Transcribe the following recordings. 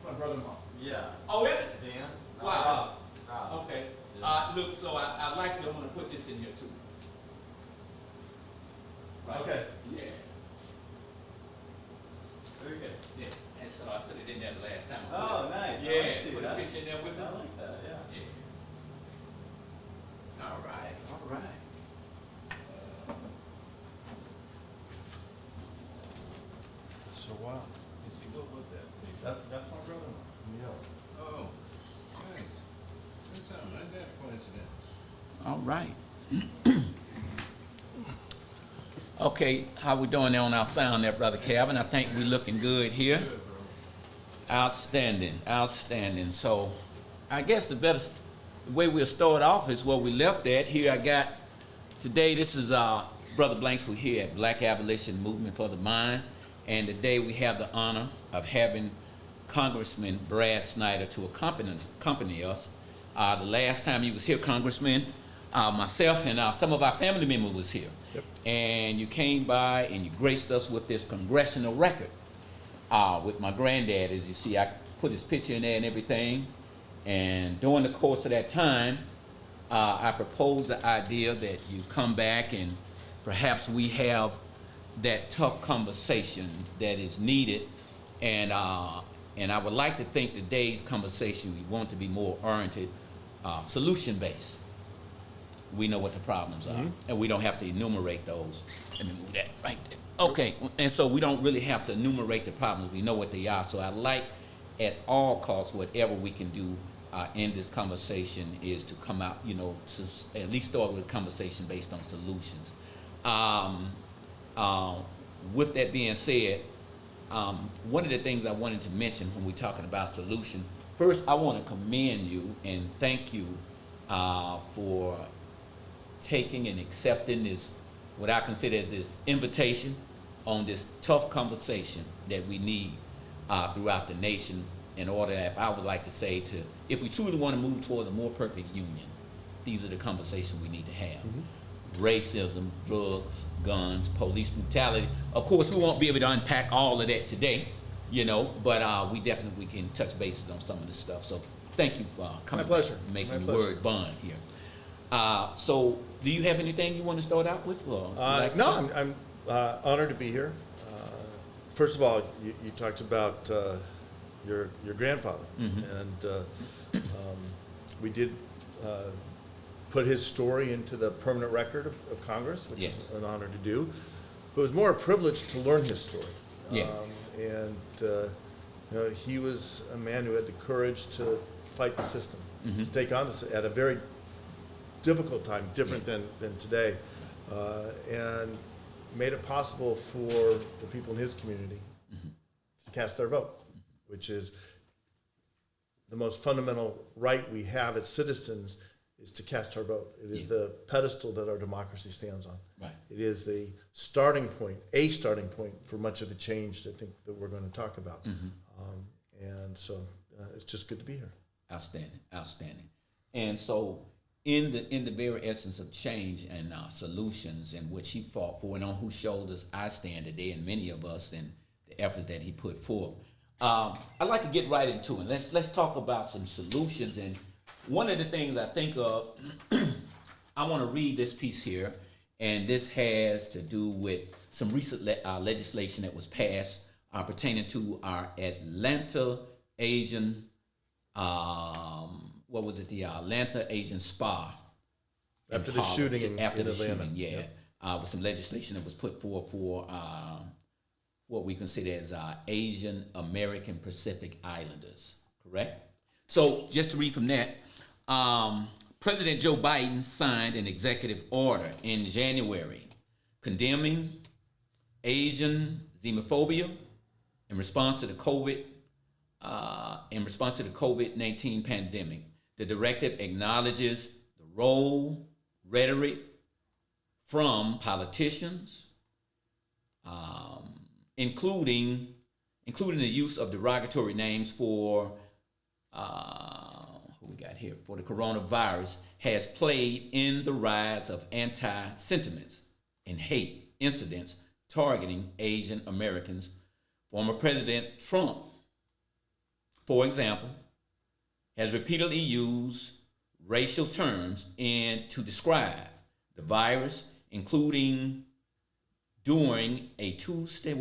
my brother-in-law. Yeah. Oh, is it? Dan? Wow. Rob. Okay. Yeah. Look, so I like to, I'm gonna put this in here too. Right. Okay. Yeah. Very good. Yeah. And so I put it in there the last time. Oh, nice. I Yeah. like to see Put that. a picture in there with I it. like that, yeah. Yeah. All right. All right. So wow. You see, what was that? That's my brother-in-law. Yeah. Oh, nice. That sounds like that coincidence. All right. Okay, how we doing there on our sound there, Brother Calvin? I think we're looking good here. Good, bro. Outstanding, outstanding. So I guess the way we'll start off is where we left at. Here I got, today this is Brother Blanks. We're here at Black Abolition Movement for the Mind. And today we have the honor of having Congressman Brad Snyder to accompany us. The last time he was here, Congressman, myself and some of our family members was here. Yep. And you came by and you graced us with this congressional record with my granddad. As you see, I put his picture in there and everything. And during the course of that time, I proposed the idea that you come back and perhaps we have that tough conversation that is needed. And I would like to think today's conversation, we want to be more oriented, solution-based. We know what the problems are, and we don't have to enumerate those. Let me move that right there. Okay, and so we don't really have to enumerate the problems. We know what they are. So I like, at all costs, whatever we can do in this conversation is to come out, to at least start with a conversation based on solutions. With that being said, one of the things I wanted to mention when we're talking about solution, first I want to commend you and thank you for taking and accepting this, what I consider as this invitation on this tough conversation that we need throughout the nation in order that, if I would like to say, if we truly want to move towards a more perfect union, these are the conversations we need to have. Racism, drugs, guns, police brutality. Of course, we won't be able to unpack all of that today, but we definitely can touch bases on some of this stuff. So thank you for coming. My pleasure. Making My the pleasure. word bond here. So do you have anything you want to start out with? Or No, I'm honored to be here. First of all, you talked about your grandfather, and we did put his story into the permanent record of Congress, which Yes. is an honor to do. But it was more a privilege to learn his story. Yeah. He was a man who had the courage to fight the system, to take on this at a very difficult time, different than today, and made it possible for the people in his community to cast their vote, which is the most fundamental right we have as citizens, is to cast our vote. It is the pedestal that our democracy stands on. Right. It is the a starting point for much of the change I think that we're going to talk about. And so it's just good to be here. Outstanding, outstanding. And so in the very essence of change and solutions, in which he fought for and on whose shoulders I stand today, and many of us, and the efforts that he put forth, I'd like to get right into it. Let's talk about some solutions. And one of the things I think of, I want to read this piece here, and this has to do with some recent legislation that was passed pertaining to our Atlanta Asian, the Atlanta Asian Spa. After the shooting in Atlanta. Yep. With some legislation that was put forth for what we consider as Asian American Pacific Islanders, correct? So just to read from that, President Joe Biden signed an executive order in January condemning Asian xenophobia in response to the COVID-19 pandemic. The directive acknowledges the role, rhetoric from politicians, including the use of derogatory names for for the coronavirus, has played in the rise of anti-sentiments and hate incidents targeting Asian Americans. Former President Trump for example, has repeatedly used racial terms to describe the virus, including during a Tuesday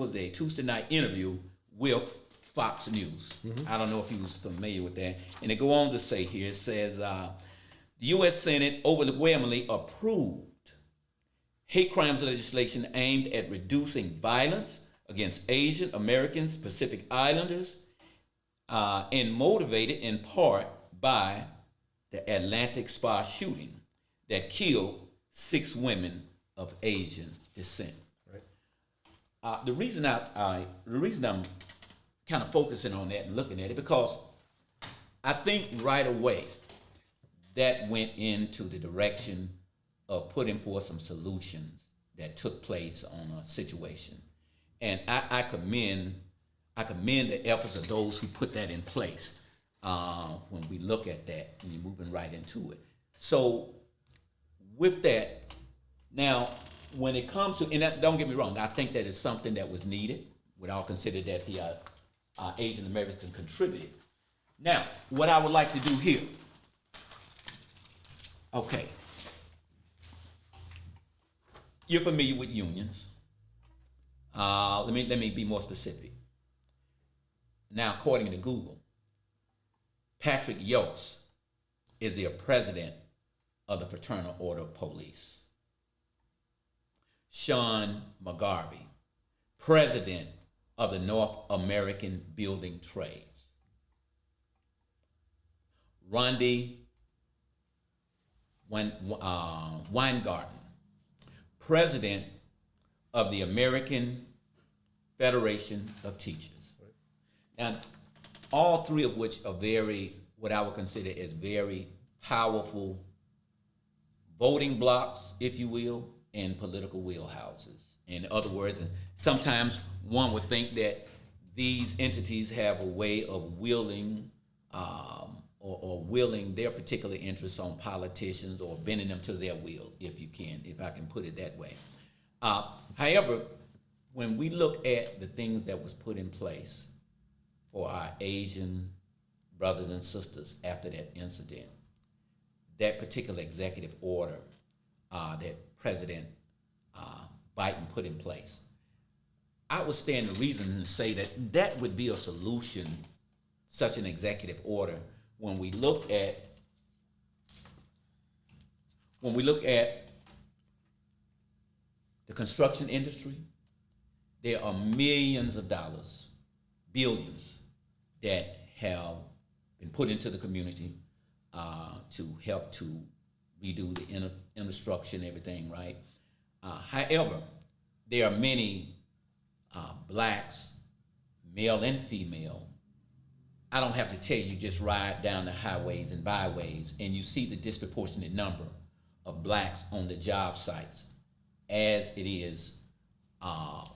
night interview with Fox News. I don't know if you was familiar with that. And it go on to say here, it says, the U.S. Senate overwhelmingly approved hate crimes legislation aimed at reducing violence against Asian Americans, Pacific Islanders, and motivated in part by the Atlantic Spa shooting that killed 6 women of Asian descent. Right. The reason I'm kind of focusing on that and looking at it, because I think right away that went into the direction of putting forth some solutions that took place on a situation, and I commend the efforts of those who put that in place. When we look at that, and you're moving right into it. So with that, now when it comes to, and that, don't get me wrong, I think that is something that was needed. Would all consider that the Asian American contributed. Now, what I would like to do here, okay, you're familiar with unions. Let me be more specific. Now, according to Google, Patrick Yost is the president of the Fraternal Order of Police. Sean McGarvey, president of the North American Building Trades. Rondi Weingarten, president of the American Federation of Teachers. Now, all 3 of which are what I would consider as very powerful voting blocks, if you will, and political wheelhouses. In other words, and sometimes one would think that these entities have a way of wielding or willing their particular interests on politicians or bending them to their will, if I can put it that way. However, when we look at the things that was put in place for our Asian brothers and sisters after that incident, that particular executive order that President Biden put in place, I would stand to reason and say that would be a solution, such an executive order, when we look at the construction industry. There are millions of dollars, billions, that have been put into the community to help to redo the infrastructure and everything, right? However, there are many blacks, male and female. I don't have to tell you, just ride down the highways and byways and you see the disproportionate number of blacks on the job sites as it is.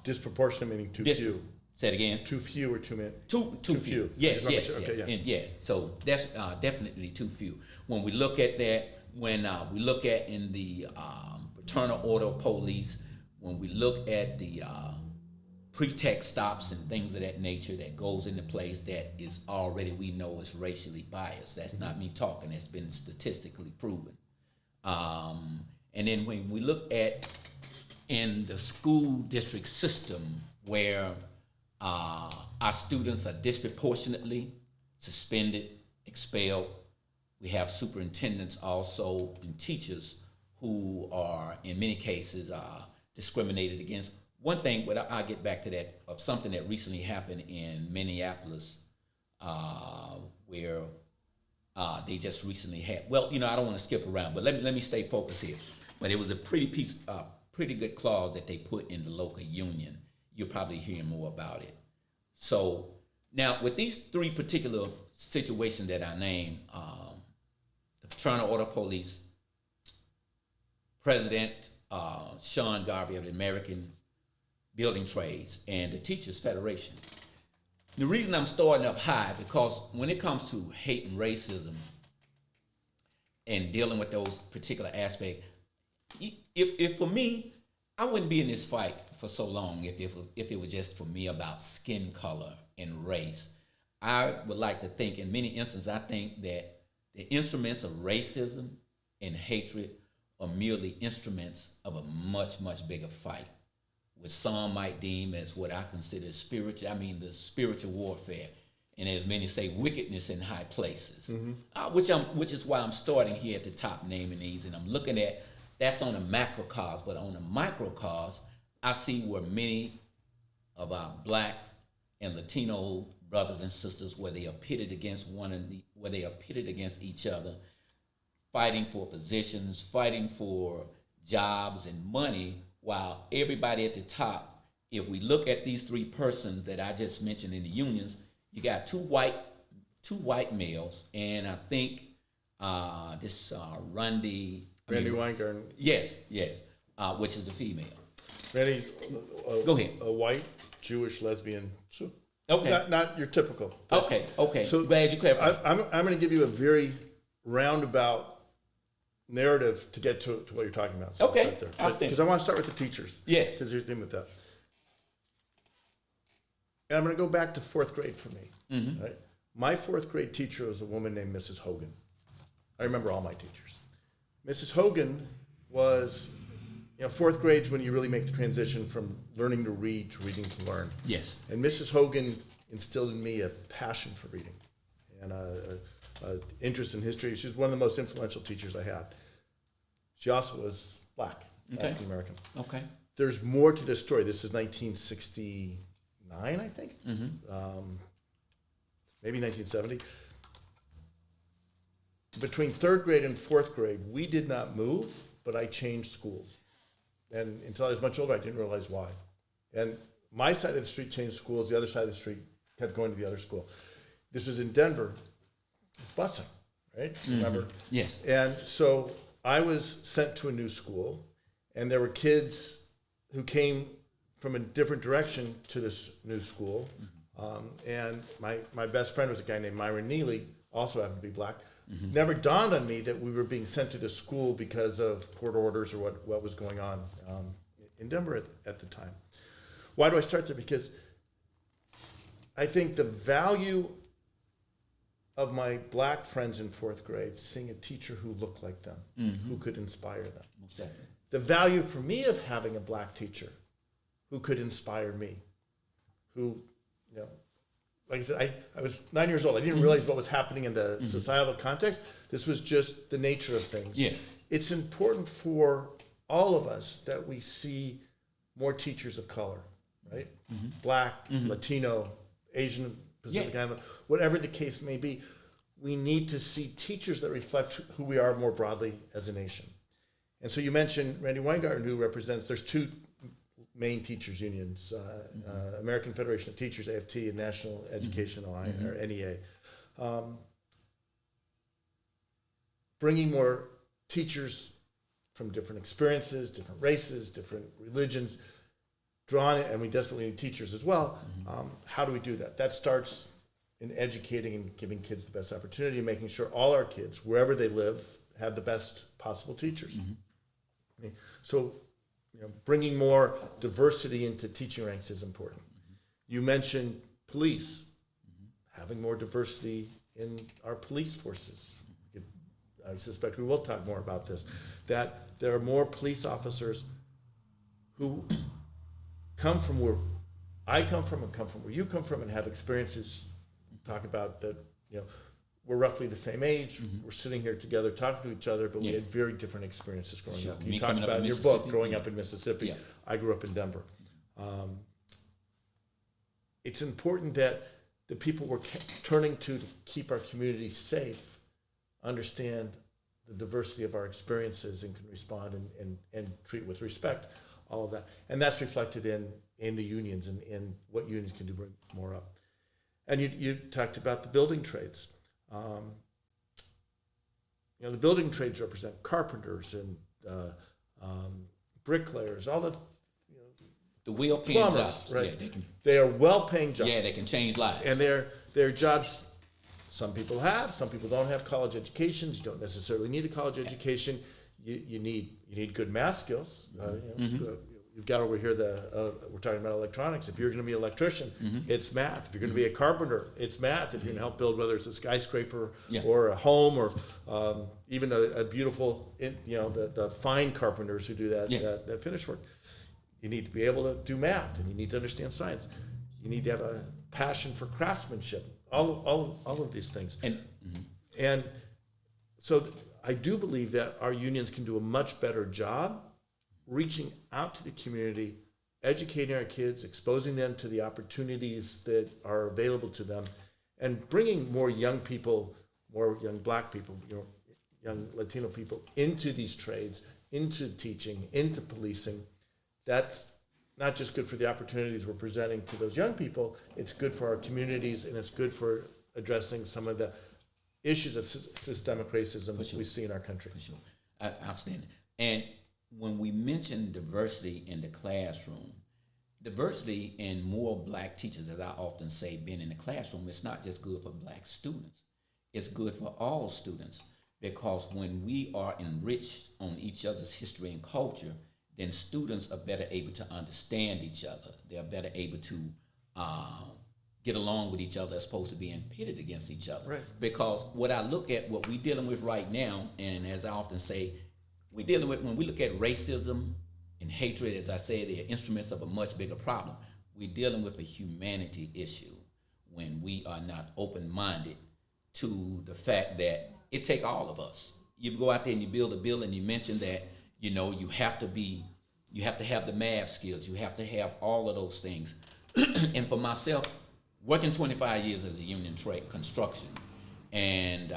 Disproportionate meaning too few. Say it again. Too few or too many? Too few. Yes. Okay, yeah. And yeah, so that's definitely too few. When we look at that, when we look at in the Fraternal Order of Police, when we look at the pretext stops and things of that nature that goes into place, that is already, we know, is racially biased. That's not me talking. That's been statistically proven. And then when we look at in the school district system where our students are disproportionately suspended, expelled. We have superintendents also and teachers who are, in many cases, discriminated against. One thing, but I'll get back to that, of something that recently happened in Minneapolis where they just recently had, well, I don't want to skip around, but let me stay focused here. But it was a pretty good clause that they put in the local union. You'll probably hear more about it. So now with these 3 particular situations that I named, the Fraternal Order of Police, President Sean Garvey of the American Building Trades, and the Teachers Federation. The reason I'm starting up high, because when it comes to hate and racism and dealing with those particular aspects, if for me, I wouldn't be in this fight for so long if it was just for me about skin color and race. I would like to think, in many instances, I think that the instruments of racism and hatred are merely instruments of a much, much bigger fight, which some might deem as what I consider the spiritual warfare, and as many say, wickedness in high places, which is why I'm starting here at the top, naming these, and I'm looking at, that's on a macrocosm, but on a microcosm, I see where many of our black and Latino brothers and sisters, where they are pitted against where they are pitted against each other, fighting for positions, fighting for jobs and money, while everybody at the top, if we look at these three persons that I just mentioned in the unions, you got two white males, and I think Randy Weingarten. Yes, which is the female. Randy, Go ahead. A white Jewish lesbian. So Okay. not your typical. Okay. So glad you clarified. I'm going to give you a very roundabout narrative to get to what you're talking about. So Okay. I'll start there. I'll stand. Because I want to start with the teachers. Yes. Because there's a thing with that. And I'm going to go back to fourth grade for me. Mm-hmm. Right? My fourth grade teacher was a woman named Mrs. Hogan. I remember all my teachers. Mrs. Hogan was, fourth grade's when you really make the transition from learning to read to reading to learn. Yes. And Mrs. Hogan instilled in me a passion for reading and a interest in history. She was one of the most influential teachers I had. She also was black, African American. Okay. There's more to this story. This is 1969, I think. Maybe 1970. Between third grade and fourth grade, we did not move, but I changed schools. And until I was much older, I didn't realize why. And my side of the street changed schools. The other side of the street kept going to the other school. This was in Denver. It was busing, right? Remember? Yes. And so I was sent to a new school, and there were kids who came from a different direction to this new school. And my best friend was a guy named Myron Neely, also happened to be black. Never dawned on me that we were being sent to this school because of court orders or what was going on in Denver at the time. Why do I start there? Because I think the value of my black friends in fourth grade, seeing a teacher who looked like them, who could inspire them. Exactly. The value for me of having a black teacher who could inspire me, who, like I said, I was 9 years old. I didn't realize what was happening in the societal context. This was just the nature of things. Yeah. It's important for all of us that we see more teachers of color, right? Black, Latino, Asian, Pacific Islander, whatever the case may be. We need to see teachers that reflect who we are more broadly as a nation. And so you mentioned Randy Weingarten, who represents, there's two main teachers unions, American Federation of Teachers, AFT, and National Education Alliance, or NEA. Bringing more teachers from different experiences, different races, different religions, drawn in, and we desperately need teachers as well. How do we do that? That starts in educating and giving kids the best opportunity, and making sure all our kids, wherever they live, have the best possible teachers. So, bringing more diversity into teaching ranks is important. You mentioned police, having more diversity in our police forces. I suspect we will talk more about this, that there are more police officers who come from where I come from and come from where you come from and have experiences. Talk about that, we're roughly the same age. We're sitting here together talking to each other, but we had very different experiences growing up. You talked about in your book, growing up in Mississippi. Yeah. I grew up in Denver. It's important that the people we're turning to keep our community safe understand the diversity of our experiences and can respond and treat with respect, all of that. And that's reflected in the unions and in what unions can do bring more up. And you talked about the building trades. The building trades represent carpenters and bricklayers, all the well-paying plumbers, jobs. right? Yeah, they are well-paying jobs. they can change lives. And they're jobs some people have, some people don't have college educations. You don't necessarily need a college education. You need good math skills. you've got over here we're talking about electronics. If you're going to be an electrician, it's math. If you're going to be a carpenter, it's math. If you're going to help build, whether it's a skyscraper or a home or even a beautiful, the fine carpenters who do that finish work, you need to be able to do math, and you need to understand science. You need to have a passion for craftsmanship. All of these things, and so I do believe that our unions can do a much better job reaching out to the community, educating our kids, exposing them to the opportunities that are available to them, and bringing more young people, more young Black people, young Latino people into these trades, into teaching, into policing. That's not just good for the opportunities we're presenting to those young people, it's good for our communities, and it's good for addressing some of the issues of systemic racism that we see in our country. For sure. Outstanding. And when we mention diversity in the classroom, diversity in more Black teachers, as I often say, being in the classroom, it's not just good for Black students. It's good for all students, because when we are enriched on each other's history and culture, then students are better able to understand each other. They're better able to get along with each other as opposed to being pitted against each other. Right. Because what I look at, what we're dealing with right now, and as I often say, we're dealing with, when we look at racism and hatred, as I say, they're instruments of a much bigger problem. We're dealing with a humanity issue when we are not open-minded to the fact that it takes all of us. You go out there and you build a building, you mentioned that, you have to have the math skills, you have to have all of those things. And for myself, working 25 years as a union trade, construction, and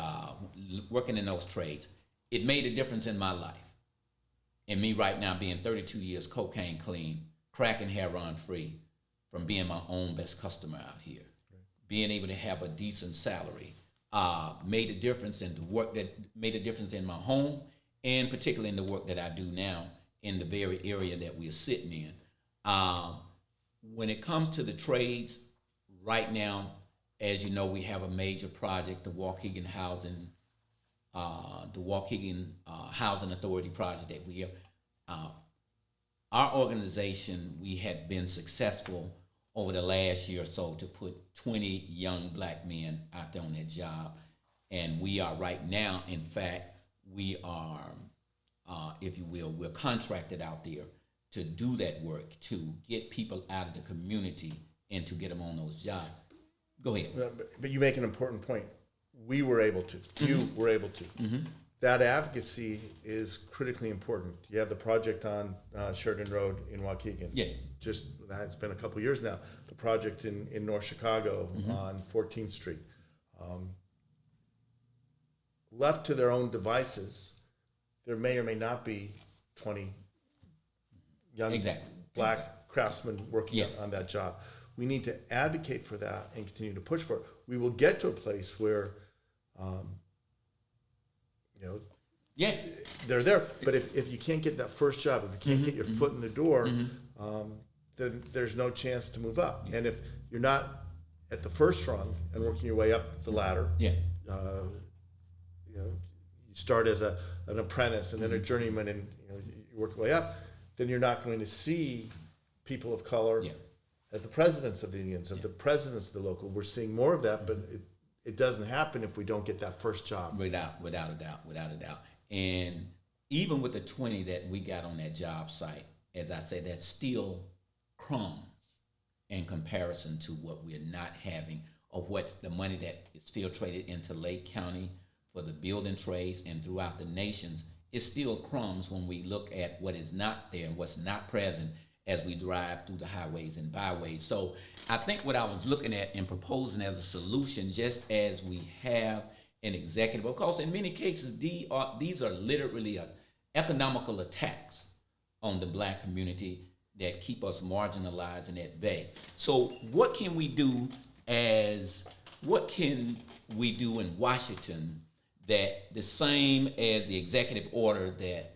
working in those trades, it made a difference in my life. And me right now being 32 years cocaine clean, crack and heroin free, from being my own best customer out here, being able to have a decent salary, made a difference in the work that made a difference in my home, and particularly in the work that I do now in the very area that we're sitting in. When it comes to the trades, right now, as you know, we have a major project, the Waukegan Housing Authority project that we have. Our organization, we had been successful over the last year or so to put 20 young Black men out there on that job. And we are right now, in fact, we are, if you will, we're contracted out there to do that work, to get people out of the community and to get them on those jobs. Go ahead. But you make an important point. We were able to. You were able to. That advocacy is critically important. You have the project on Sheridan Road in Waukegan. Yeah. It's been a couple years now. The project in North Chicago on 14th Street. Left to their own devices, there may or may not be 20 young Black craftsmen working on that job. We need to advocate for that and continue to push for it. We will get to a place where, they're there. But if you can't get that first job, if you can't get your foot in the door, then there's no chance to move up. And if you're not at the first rung and working your way up the ladder, you start as an apprentice and then a journeyman, and you work your way up, then you're not going to see people of color as the presidents of the unions, the presidents of the local. We're seeing more of that, but it doesn't happen if we don't get that first job. Without a doubt. And even with the 20 that we got on that job site, as I say, that's still crumbs in comparison to what we're not having, or what's the money that is filtrated into Lake County for the building trades and throughout the nations. It's still crumbs when we look at what is not there and what's not present as we drive through the highways and byways. So I think what I was looking at and proposing as a solution, just as we have an executive, of course, in many cases, these are literally economical attacks on the Black community that keep us marginalized and at bay. So what can we do in Washington that the same as the executive order that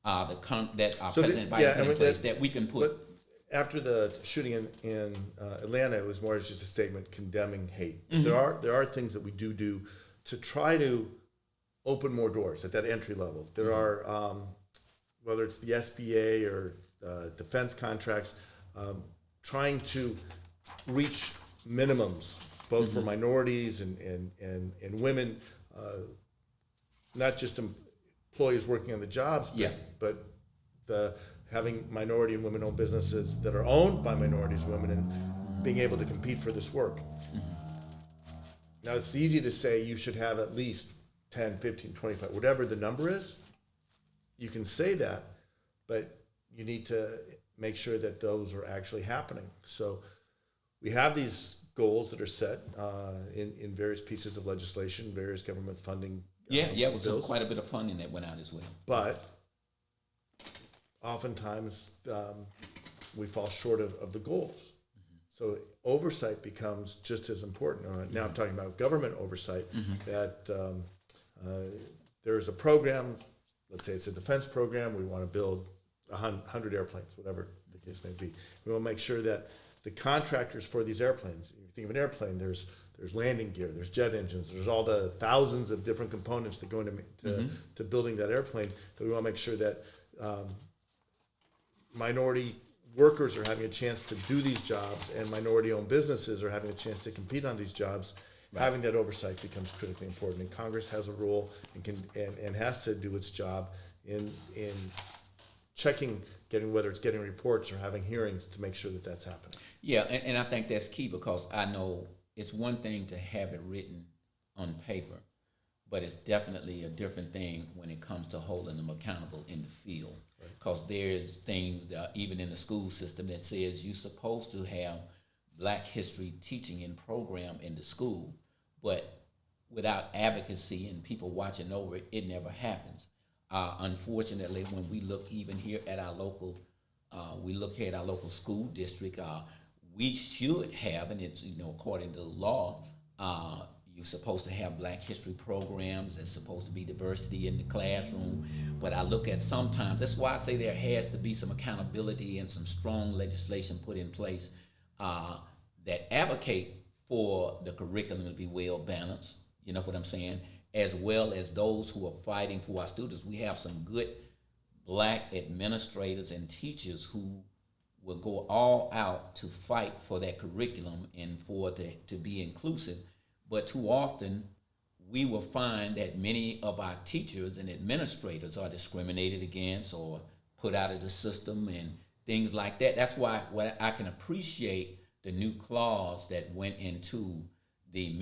President Biden put in place, that we can put? But after the shooting in Atlanta, it was more as just a statement condemning hate. There are things that we do to try to open more doors at that entry level. There are, whether it's the SBA or defense contracts, trying to reach minimums, both for minorities and women, not just employees working on the jobs, but having minority and women-owned businesses that are owned by minorities, women, and being able to compete for this work. Now, it's easy to say you should have at least 10, 15, 25, whatever the number is. You can say that, but you need to make sure that those are actually happening. So we have these goals that are set in various pieces of legislation, various government funding. It was quite a bit of funding that went out as well. But oftentimes we fall short of the goals. So oversight becomes just as important. Now I'm talking about government oversight, that there is a program, let's say it's a defense program, we want to build 100 airplanes, whatever the case may be. We want to make sure that the contractors for these airplanes, if you think of an airplane, there's landing gear, there's jet engines, there's all the thousands of different components that go into to building that airplane, that we want to make sure that minority workers are having a chance to do these jobs and minority-owned businesses are having a chance to compete on these jobs. Right. Having that oversight becomes critically important, and Congress has a role and has to do its job in checking, whether it's getting reports or having hearings to make sure that that's happening. Yeah, and I think that's key, because I know it's one thing to have it written on paper, but it's definitely a different thing when it comes to holding them accountable in the field. Because there's things even in the school system that says you're supposed to have Black history teaching and program in the school, but without advocacy and people watching over it, it never happens. Unfortunately, when we look even here at our local, school district, we should have, and it's according to the law, you're supposed to have Black history programs. There's supposed to be diversity in the classroom. But I look at sometimes, that's why I say there has to be some accountability and some strong legislation put in place that advocate for the curriculum to be well balanced, you know what I'm saying, as well as those who are fighting for our students. We have some good Black administrators and teachers who will go all out to fight for that curriculum and for it to be inclusive. But too often, we will find that many of our teachers and administrators are discriminated against or put out of the system and things like that. That's why what I can appreciate the new clause that went into the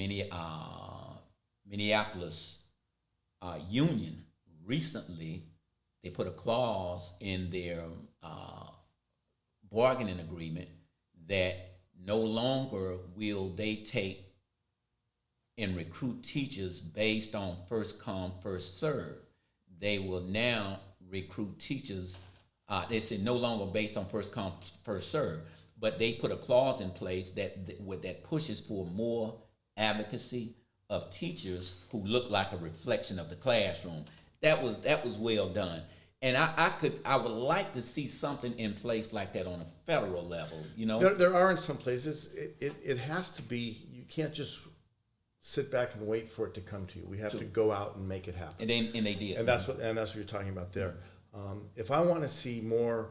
Minneapolis union recently. They put a clause in their bargaining agreement that no longer will they take and recruit teachers based on first come, first serve. They will now recruit teachers, they said no longer based on first come, first serve, but they put a clause in place that pushes for more advocacy of teachers who look like a reflection of the classroom. That was well done. And I would like to see something in place like that on a federal level, There are in some places. It has to be, you can't just sit back and wait for it to come to you. We have to go out and make it happen. And they did. And that's what you're talking about there. If I want to see more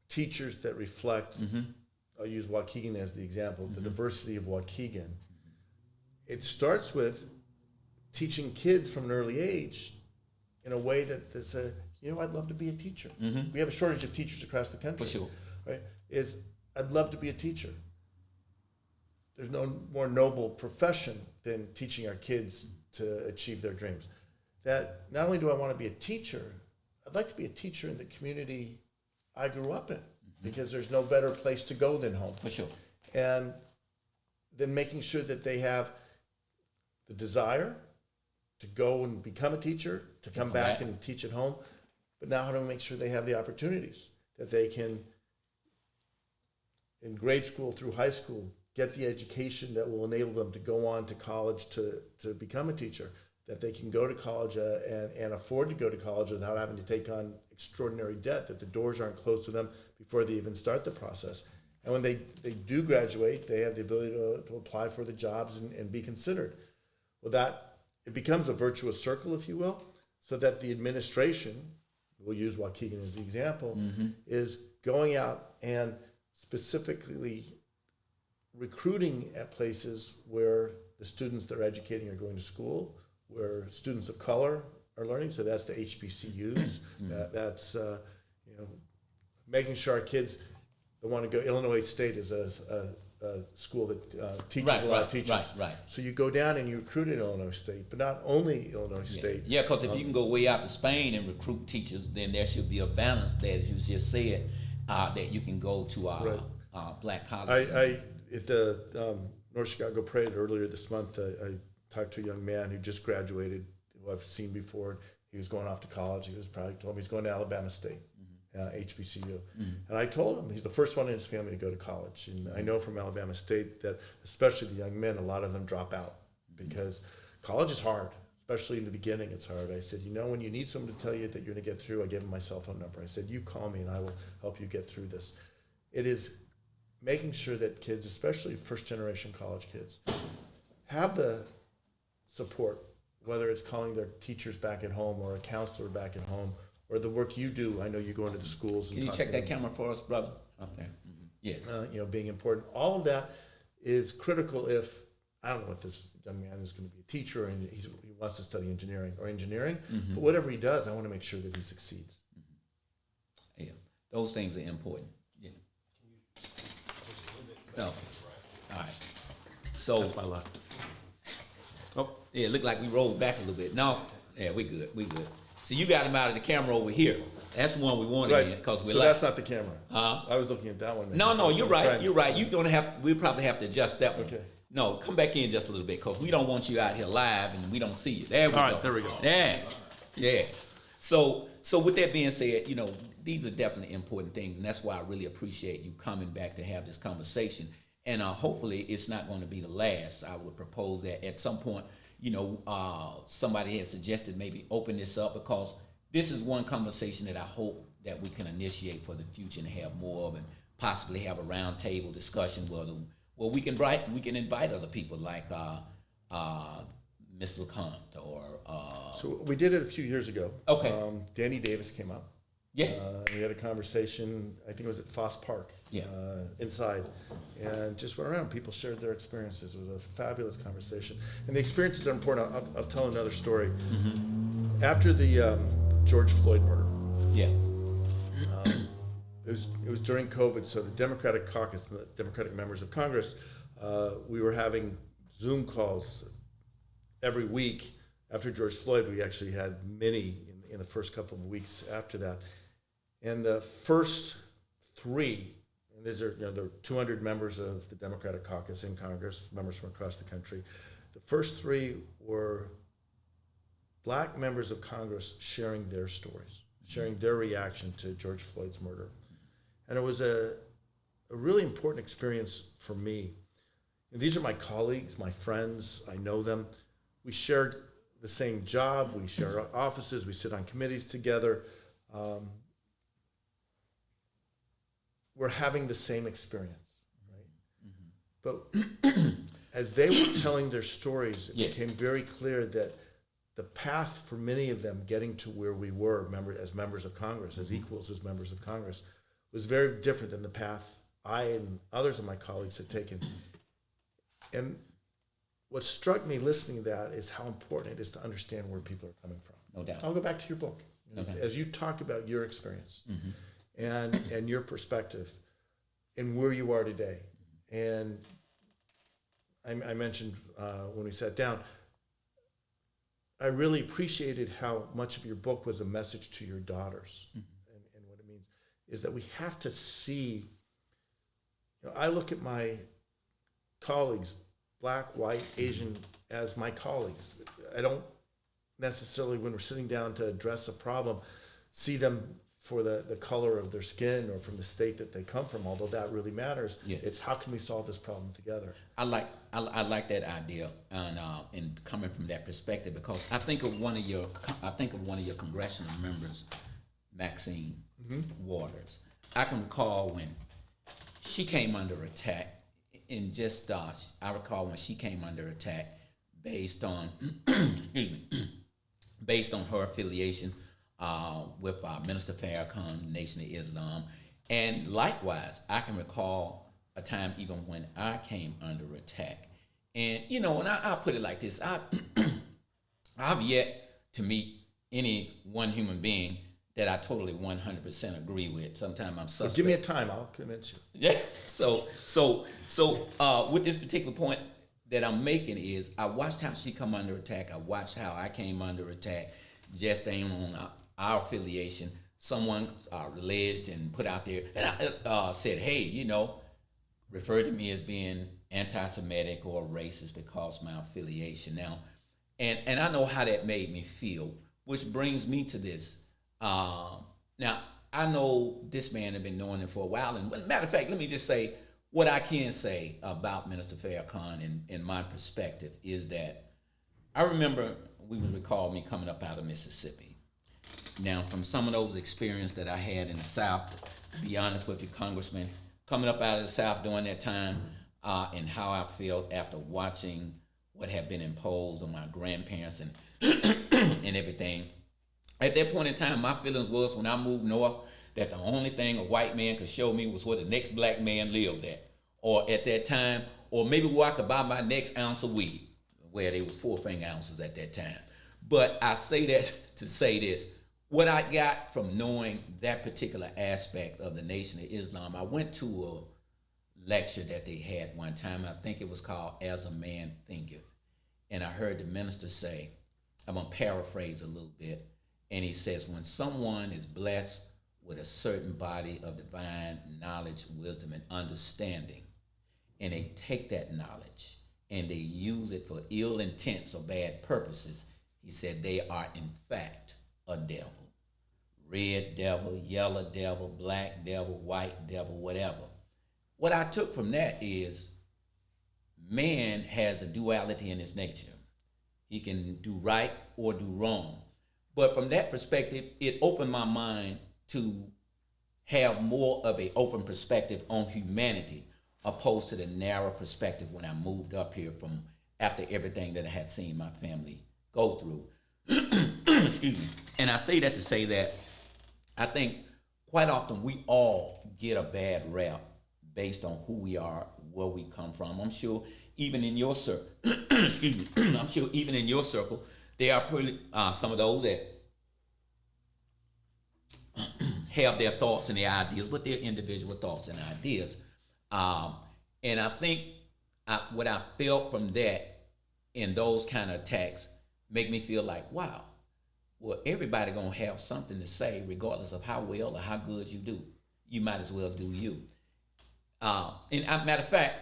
teachers that reflect, I'll use Waukegan as the example, the diversity of Waukegan. It starts with teaching kids from an early age in a way that they say, I'd love to be a teacher. We have a shortage of teachers across the country. For sure. Right? I'd love to be a teacher. There's no more noble profession than teaching our kids to achieve their dreams. That not only do I want to be a teacher, I'd like to be a teacher in the community I grew up in, because there's no better place to go than home. For sure. And then making sure that they have the desire to go and become a teacher, to come back and teach at home, but now how do we make sure they have the opportunities that they can, in grade school through high school, get the education that will enable them to go on to college to become a teacher, that they can go to college and afford to go to college without having to take on extraordinary debt, that the doors aren't closed to them before they even start the process. And when they do graduate, they have the ability to apply for the jobs and be considered. Well, it becomes a virtuous circle, if you will, so that the administration, we'll use Waukegan as the example, is going out and specifically recruiting at places where the students they're educating are going to school, where students of color are learning. So that's the HBCUs. That's making sure our kids that want to go. Illinois State is a school that teaches a lot of teachers. Right. So you go down and you recruit at Illinois State, but not only Illinois State. Yeah, because if you can go way out to Spain and recruit teachers, then there should be a balance, as you just said, that you can go to black colleges. I at the North Chicago Parade earlier this month, I talked to a young man who just graduated, who I've seen before. He was going off to college. He was probably told me he's going to Alabama State, HBCU. And I told him he's the first one in his family to go to college. And I know from Alabama State that especially the young men, a lot of them drop out because college is hard, especially in the beginning. It's hard. I said, when you need someone to tell you that you're going to get through, I gave him my cell phone number. I said, you call me and I will help you get through this. It is making sure that kids, especially first-generation college kids, have the support, whether it's calling their teachers back at home or a counselor back at home, or the work you do. I know you go into the schools. Can you check that camera for us, brother? Up there. Yeah. Being important. All of that is critical if, I don't know what this young man is going to be, a teacher, and he wants to study engineering, but whatever he does, I want to make sure that he succeeds. Yeah, those things are important. Yeah. No. All right. So That's my left. oh, yeah, it looked like we rolled back a little bit. No, yeah, we good. So you got him out of the camera over here. That's the one we wanted Right. in because we So like. that's not the camera. I was looking at that one. No, you're right. You're right. You're gonna have. We probably have to adjust that one. Okay. No, come back in just a little bit because we don't want you out here live and we don't see you. There we go. All right, there we go. Yeah. So with that being said, these are definitely important things, and that's why I really appreciate you coming back to have this conversation. And hopefully, it's not going to be the last. I would propose that at some point, somebody has suggested maybe open this up because this is one conversation that I hope that we can initiate for the future and have more of, and possibly have a roundtable discussion where we can invite other people like Ms. LeConte or. So we did it a few years ago. Okay. Danny Davis came up. Yeah. We had a conversation, I think it was at Foss Park. Yeah. Inside, and just went around. People shared their experiences. It was a fabulous conversation. And the experiences are important. I'll tell another story. After the George Floyd murder, Yeah. it was during COVID, so the Democratic caucus, the Democratic members of Congress, we were having Zoom calls every week. After George Floyd, we actually had many in the first couple of weeks after that. And the first three, and these are, there are 200 members of the Democratic caucus in Congress, members from across the country. The first three were black members of Congress sharing their stories, sharing their reaction to George Floyd's murder. And it was a really important experience for me. And these are my colleagues, my friends, I know them. We shared the same job, we share our offices, we sit on committees together. We're having the same experience, right? But as they were telling their stories, it became very clear that the path for many of them getting to where we were as members of Congress, as equals as members of Congress, was very different than the path I and others of my colleagues had taken. And what struck me listening to that is how important it is to understand where people are coming from. No doubt. I'll go back to your book. Okay. As you talk about your experience and your perspective and where you are today. And I mentioned when we sat down, I really appreciated how much of your book was a message to your daughters. And what it means is that we have to see, I look at my colleagues, black, white, Asian, as my colleagues. I don't necessarily, when we're sitting down to address a problem, see them for the color of their skin or from the state that they come from, although that really matters. Yes. It's how can we solve this problem together? I like that idea, and coming from that perspective, because I think of one of your congressional members, Maxine Waters. I can recall when she came under attack. And just, I recall when she came under attack based on, excuse me, based on her affiliation with Minister Farrakhan, Nation of Islam. And likewise, I can recall a time even when I came under attack. And, you know, and I'll put it like this. I've yet to meet any one human being that I totally 100% agree with. Sometimes I'm suspect. Give me a time, I'll convince you. Yeah. So with this particular point that I'm making is, I watched how she come under attack. I watched how I came under attack, just aimed on our affiliation. Someone alleged and put out there, and I said, hey, you know, referred to me as being anti-Semitic or racist because of my affiliation. Now, and I know how that made me feel, which brings me to this. Now, I know this man had been knowing him for a while, and matter of fact, let me just say what I can say about Minister Farrakhan in my perspective is that I remember we would recall me coming up out of Mississippi. Now, from some of those experiences that I had in the South, to be honest with you, Congressman, coming up out of the South during that time, and how I felt after watching what had been imposed on my grandparents and and everything. At that point in time, my feelings was when I moved north that the only thing a white man could show me was where the next black man lived at, or at that time, or maybe where I could buy my next ounce of weed, where they was 4 finger ounces at that time. But I say that to say this. What I got from knowing that particular aspect of the Nation of Islam, I went to a lecture that they had one time. I think it was called As a Man Thinketh. And I heard the minister say, I'm going to paraphrase a little bit, and he says, when someone is blessed with a certain body of divine knowledge, wisdom, and understanding, and they take that knowledge and they use it for ill intents or bad purposes, he said they are in fact a devil. Red devil, yellow devil, black devil, white devil, whatever. What I took from that is man has a duality in his nature. He can do right or do wrong. But from that perspective, it opened my mind to have more of an open perspective on humanity opposed to the narrow perspective when I moved up here from after everything that I had seen my family go through. Excuse me. And I say that to say that I think quite often we all get a bad rap based on who we are, where we come from. I'm sure even in your circle, excuse me, I'm sure even in your circle, there are pretty, some of those that have their thoughts and their ideas, but they're individual thoughts and ideas. And I think what I felt from that in those kind of attacks make me feel like, wow, well, everybody gonna have something to say regardless of how well or how good you do. You might as well do you. Matter of fact,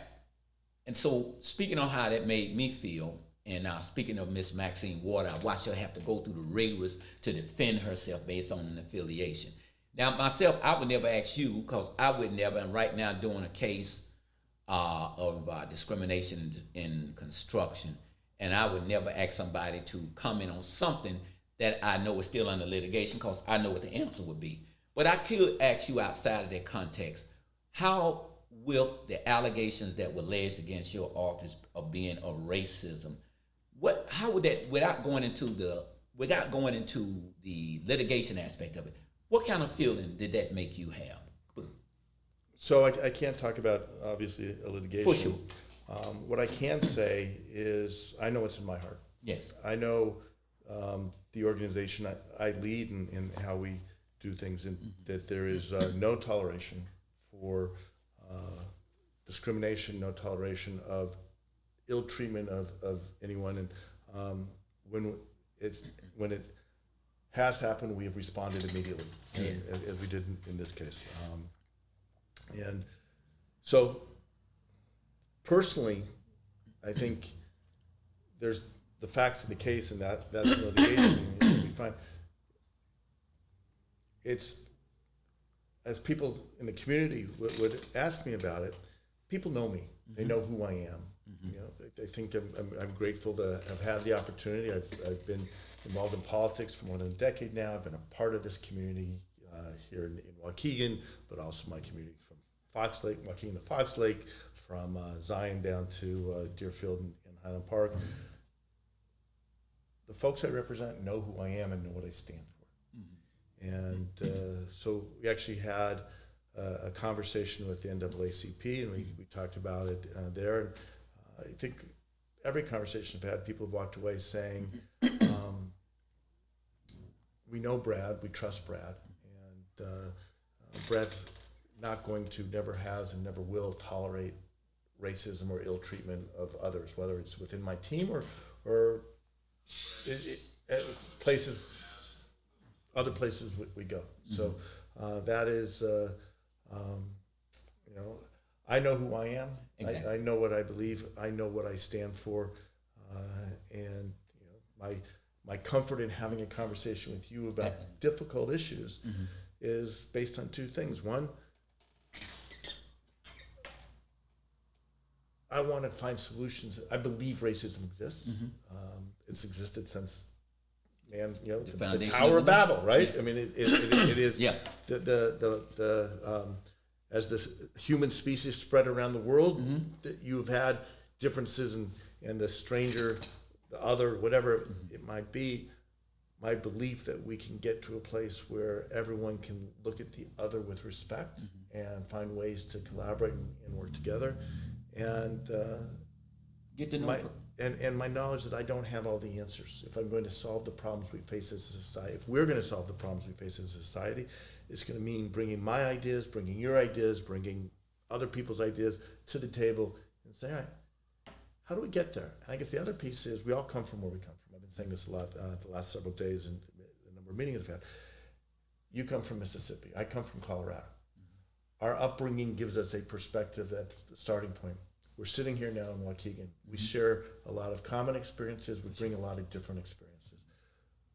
and so speaking on how that made me feel, and speaking of Miss Maxine Ward, I watched her have to go through the rigorous to defend herself based on an affiliation. Now, myself, I would never ask you, because I would never, and right now doing a case of discrimination in construction, and I would never ask somebody to comment on something that I know is still under litigation, because I know what the answer would be. But I could ask you outside of that context, how will the allegations that were alleged against your office of being a racism, how would that, without going into the litigation aspect of it, what kind of feeling did that make you have? So I can't talk about, obviously, a litigation. For sure. What I can say is I know what's in my heart. Yes. I know the organization I lead and how we do things, and that there is no toleration for discrimination, no toleration of ill treatment of anyone. And when it has happened, we have responded immediately, as we did in this case. And so, personally, I think there's the facts of the case, and that's litigation. And we find it's, as people in the community would ask me about it, people know me. Mm-hmm. They know who I am. Mm-hmm. You know, I think I'm grateful to have had the opportunity. I've been involved in politics for more than a decade now. I've been a part of this community here in Waukegan, but also my community from Fox Lake, Waukegan to Fox Lake, from Zion down to Deerfield and Highland Park. The folks I represent know who I am and know what I stand for. Mm-hmm. And so we actually had a conversation with the NAACP, and we talked about it there. And I think every conversation I've had, people have walked away saying, we know Brad, we trust Brad, and Brad's not going to, never has, and never will tolerate racism or ill treatment of others, whether it's within my team or places, other places we go. So that is, I know who I am. Exactly. I know what I believe. I know what I stand for, and my comfort in having a conversation with you about difficult issues is based on two things. One, I want to find solutions. I believe racism exists. It's existed since, man, the Tower of Babel, right? Yeah. I mean, it is. Yeah. As this human species spread around the world, that you have had differences in the stranger, the other, whatever it might be. My belief that we can get to a place where everyone can look at the other with respect and find ways to collaborate and work together, and get to know. And my knowledge that I don't have all the answers. If I'm going to solve the problems we face as a society, if we're going to solve the problems we face as a society, it's going to mean bringing my ideas, bringing your ideas, bringing other people's ideas to the table and say, all right, how do we get there? And I guess the other piece is we all come from where we come from. I've been saying this a lot the last several days and the number of meetings I've had. You come from Mississippi. I come from Colorado. Our upbringing gives us a perspective that's the starting point. We're sitting here now in Waukegan. We share a lot of common experiences. We bring a lot of different experiences.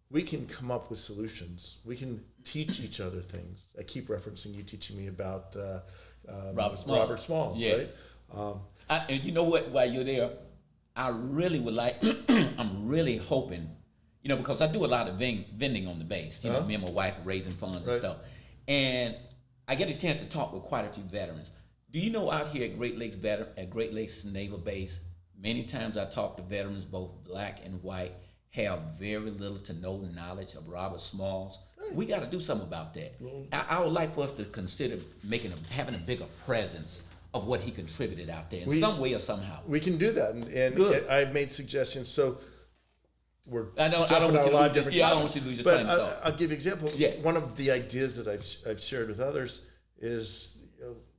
We can come up with solutions. We can teach each other things. I keep referencing you teaching me about Robert Smalls, yeah. Right? And you know what? While you're there, I really would like. I'm really hoping, because I do a lot of vending on the base. Me and my wife are raising funds and stuff, and I get a chance to talk with quite a few veterans. Do you know out here at Great Lakes Naval Base, many times I talk to veterans, both black and white, have very little to no knowledge of Robert Smalls. We got to do something about that. I would like for us to consider having a bigger presence of what he contributed out there in some way or somehow. We can do that, and I've made suggestions. So I don't want you to lose your train of thought. I'll give you an example. Yeah. One of the ideas that I've shared with others is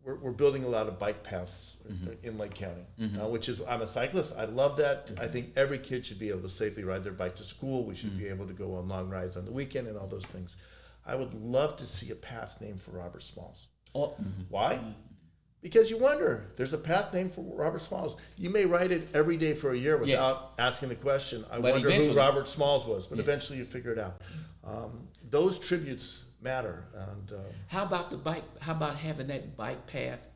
we're building a lot of bike paths in Lake County, which is, I'm a cyclist. I love that. I think every kid should be able to safely ride their bike to school. We should be able to go on long rides on the weekend and all those things. I would love to see a path named for Robert Smalls. Why? Because you wonder, there's a path named for Robert Smalls. You may ride it every day for a year without asking the question, I wonder who Robert Smalls was, but eventually you figure it out. Those tributes matter. And how about the bike? How about having that bike path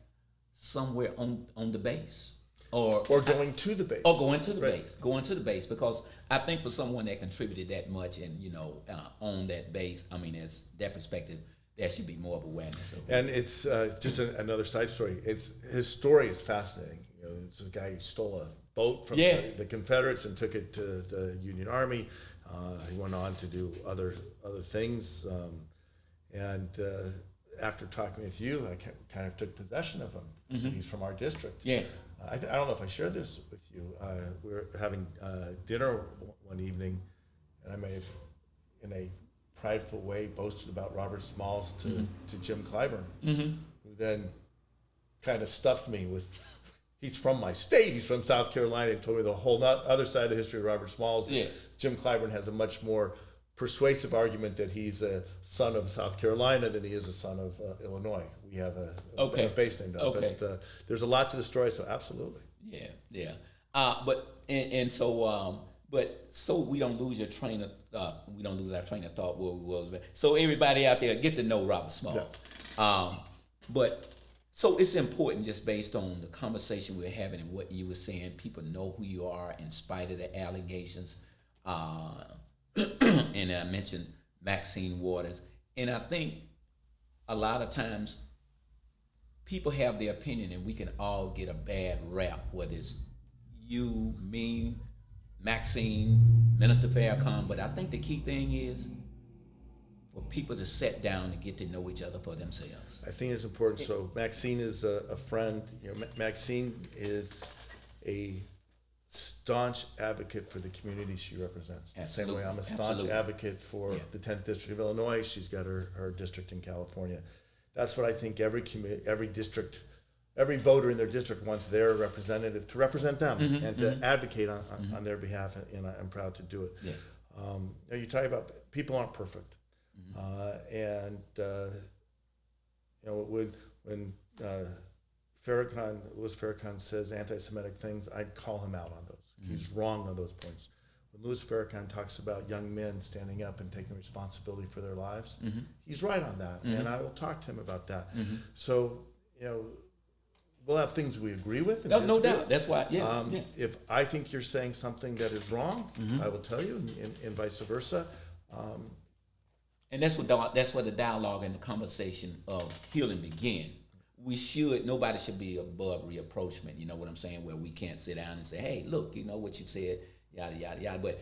somewhere on the base, or going to the base, or going to the base, because I think for someone that contributed that much and on that base, I mean, as that perspective, there should be more of awareness. And it's just another side story. His story is fascinating. It's a guy who stole a boat from the Confederates and took it to the Union Army. He went on to do other things. And after talking with you, I kind of took possession of him. So he's from our district. Yeah. I don't know if I shared this with you. We were having dinner one evening, and I may have, in a prideful way, boasted about Robert Smalls to Jim Clyburn, who then kind of stuffed me with, he's from my state, he's from South Carolina, and told me the whole other side of the history of Robert Smalls. Yeah. Jim Clyburn has a much more persuasive argument that he's a son of South Carolina than he is a son of Illinois. We have a base named out. Okay. But there's a lot to the story, so absolutely. Yeah. So we don't lose your train of we don't lose our train of thought where we was. So everybody out there, get to know Robert Smalls. Yeah. But so it's important, just based on the conversation we're having and what you were saying, people know who you are in spite of the allegations. And I mentioned Maxine Waters. And I think a lot of times people have their opinion and we can all get a bad rap, whether it's you, me, Maxine, Minister Farrakhan. But I think the key thing is for people to sit down and get to know each other for themselves. I think it's important. So Maxine is a friend. You know, Maxine is a staunch advocate for the community she represents. The same way I'm a staunch Absolutely. advocate for the 10th District of Illinois. She's got her district in California. That's what I think every district, every voter in their district wants their representative to represent them and to advocate on their behalf, and I'm proud to do it. Yeah. You talk about people aren't perfect, when Louis Farrakhan says anti-Semitic things, I'd call him out on those. He's wrong on those points. When Louis Farrakhan talks about young men standing up and taking responsibility for their lives, he's right on that, and I will talk to him about that. So, we'll have things we agree with and No disagree doubt. with. That's why, If I think you're saying something that is wrong, I will tell you, and vice versa. And that's where the dialogue and the conversation of healing begin. Nobody should be above reapproachment, you know what I'm saying, where we can't sit down and say, hey, look, you know what you said, yada, yada, yada. But,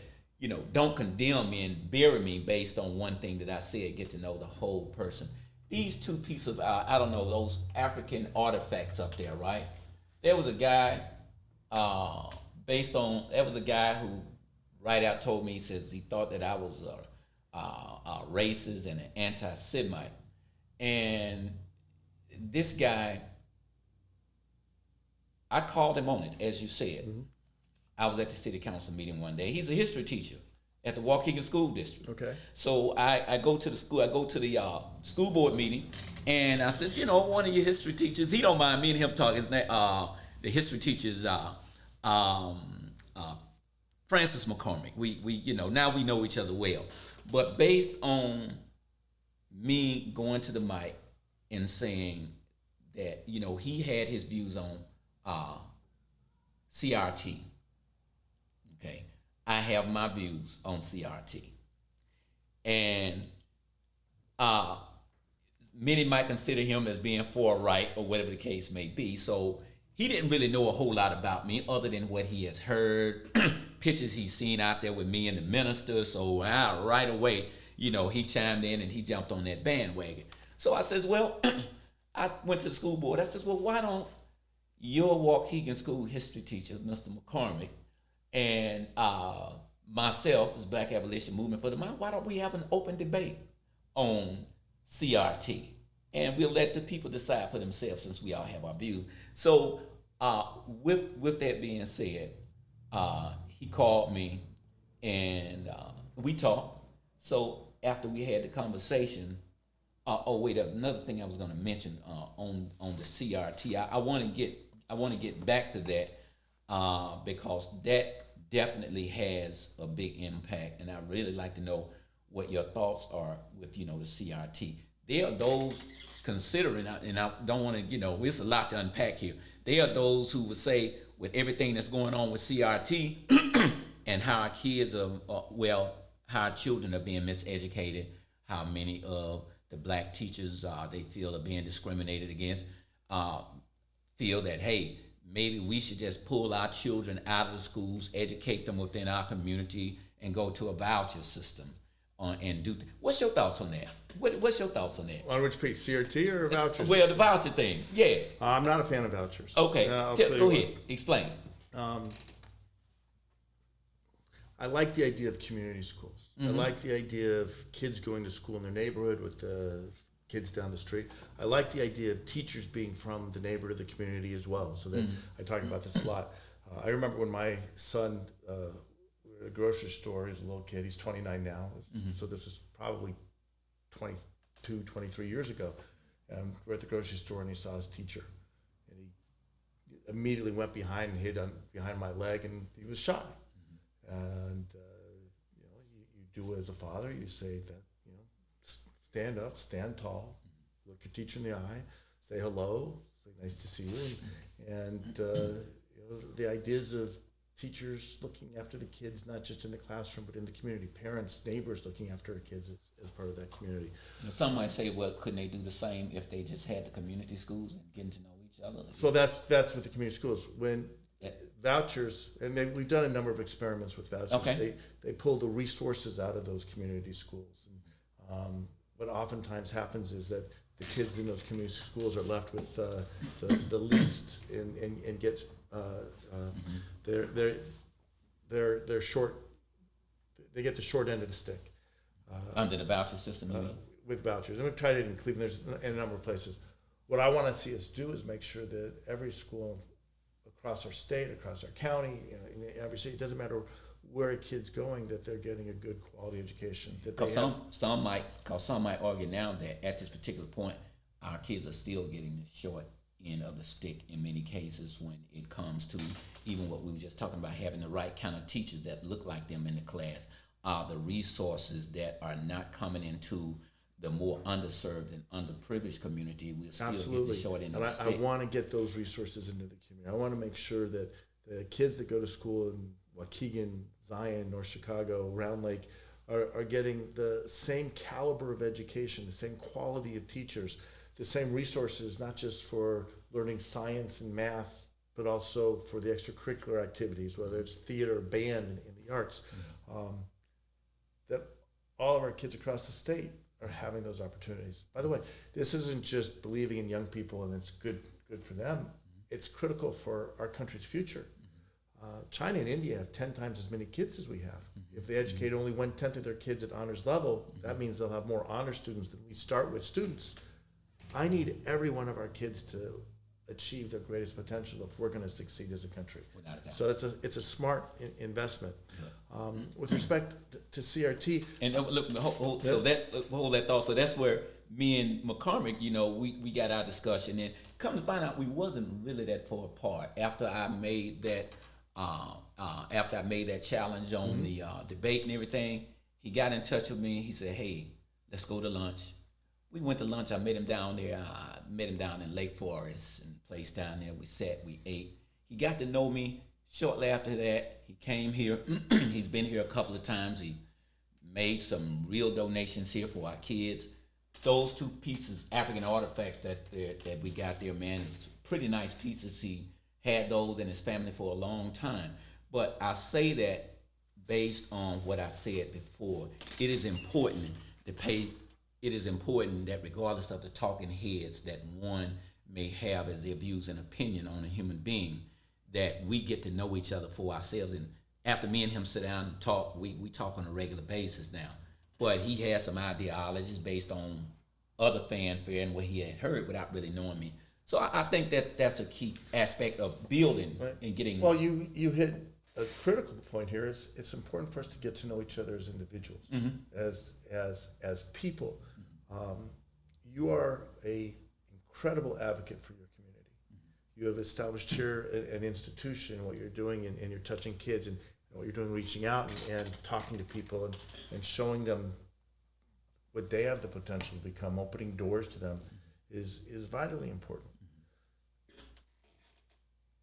don't condemn me and bury me based on one thing that I said. Get to know the whole person. These two pieces of, those African artifacts up there, right? There was a guy, who right out told me, he says he thought that I was a racist and an anti-Semite. And this guy, I called him on it, as you said. I was at the city council meeting one day. He's a history teacher at the Waukegan School District. Okay. So I go to the school board meeting, and I said, one of your history teachers, he don't mind me and him talking. His name, the history teacher is Francis McCormick. We now we know each other well. But based on me going to the mic and saying that, he had his views on CRT. Okay. I have my views on CRT. And many might consider him as being for right or whatever the case may be. So he didn't really know a whole lot about me other than what he has heard, pictures he's seen out there with me and the minister. So right away, he chimed in and he jumped on that bandwagon. So I says, well, I went to the school board. I says, well, why don't your Waukegan school history teacher, Mr. McCormick, and myself, as Black Abolition Movement for the Mind, why don't we have an open debate on CRT? And we'll let the people decide for themselves, since we all have our views. So with that being said, he called me and we talked. So after we had the conversation, another thing I was going to mention on the CRT. I want to get back to that because that definitely has a big impact, and I really like to know what your thoughts are with the CRT. There are those considering, and I don't want to it's a lot to unpack here. There are those who would say, with everything that's going on with CRT and how our kids how our children are being miseducated, how many of the black teachers they feel are being discriminated against, feel that, hey, maybe we should just pull our children out of the schools, educate them within our community, and go to a voucher system and do. What's your thoughts on that? What's your thoughts on that? On which piece, CRT or vouchers? Well, the voucher thing, yeah. I'm not a fan of vouchers. Okay, go ahead, explain. I like the idea of community schools. I like the idea of kids going to school in their neighborhood with the kids down the street. I like the idea of teachers being from the neighborhood of the community as well. So that I talk about this a lot. I remember when my son at a grocery store, he's a little kid, he's 29 now, so this is probably 22, 23 years ago. We're at the grocery store and he saw his teacher. And he immediately went behind and hid behind my leg, and he was shy. And you do as a father, you say that, stand up, stand tall, look your teacher in the eye, say hello, say nice to see you, and the ideas of teachers looking after the kids, not just in the classroom, but in the community, parents, neighbors looking after their kids as part of that community. Some might say, well, couldn't they do the same if they just had the community schools and getting to know each other? So that's with the community schools. When vouchers, and we've done a number of experiments with vouchers. Okay. They pull the resources out of those community schools. And, what oftentimes happens is that the kids in those community schools are left with the least and get they're short. They get the short end of the stick. Under the voucher system, you mean? With vouchers. And we've tried it in Cleveland. There's in a number of places. What I want to see us do is make sure that every school across our state, across our county, in every state, it doesn't matter where a kid's going, that they're getting a good quality education. That Because some might argue now that at this particular point, our kids are still getting the short end of the stick in many cases when it comes to even what we were just talking about, having the right kind of teachers that look like them in the class, the resources that are not coming into the more underserved and underprivileged community. We're still getting the short end of the stick. I want to get those resources into the community. I want to make sure that the kids that go to school in Waukegan, Zion, North Chicago, Round Lake are getting the same caliber of education, the same quality of teachers, the same resources, not just for learning science and math, but also for the extracurricular activities, whether it's theater, band, in the arts. That all of our kids across the state are having those opportunities. By the way, this isn't just believing in young people and it's good for them. It's critical for our country's future. China and India have 10 times as many kids as we have. If they educate only 1/10 of their kids at honors level, that means they'll have more honor students than we start with students. I need every one of our kids to achieve their greatest potential if we're going to succeed as a country. Without a doubt. So it's a smart investment. With respect to CRT, And look, so that's hold that thought. So that's where me and McCormick, we got our discussion, and come to find out, we wasn't really that far apart. After I made that, challenge on the debate and everything, he got in touch with me. He said, "Hey, let's go to lunch." We went to lunch. I met him down there. I met him down in Lake Forest and place down there. We sat, we ate. He got to know me. Shortly after that, he came here. He's been here a couple of times. He made some real donations here for our kids. Those two pieces, African artifacts that we got there, man, it's pretty nice pieces. He had those in his family for a long time. But I say that based on what I said before. It is important that regardless of the talking heads that one may have as their views and opinion on a human being, that we get to know each other for ourselves. And after me and him sit down and talk, we talk on a regular basis now. But he has some ideologies based on other fanfare and what he had heard without really knowing me. So I think that's a key aspect of building and getting. Well, you hit a critical point here. It's important for us to get to know each other as individuals, as people. You are a incredible advocate for your community. You have established here an institution, what you're doing, and you're touching kids, and what you're doing, reaching out and talking to people and showing them what they have the potential to become, opening doors to them is vitally important.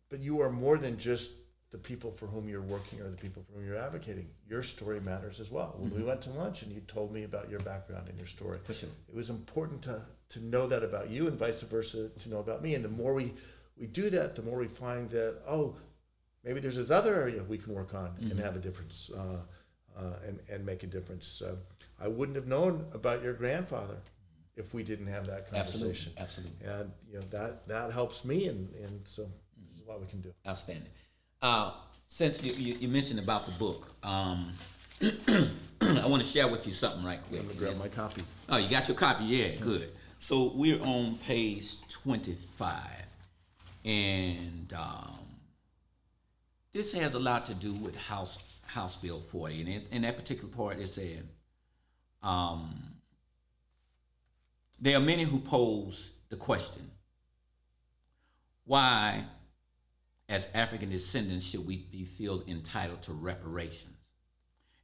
But you are more than just the people for whom you're working or the people for whom you're advocating. Your story matters as well. When we went to lunch and you told me about your background and your story, For sure. it was important to know that about you and vice versa to know about me. And the more we do that, the more we find that, maybe there's this other area we can work on and have a difference and make a difference. I wouldn't have known about your grandfather if we didn't have that conversation. Absolutely. And that helps me, and so this is what we can do. Outstanding. Since you mentioned about the book, I want to share with you something right quick. I'm going to grab my copy. Oh, you got your copy? Yeah, good. So we're on page 25, and this has a lot to do with House Bill 40, and in that particular part it said, there are many who pose the question, why, as African descendants, should we be feel entitled to reparations?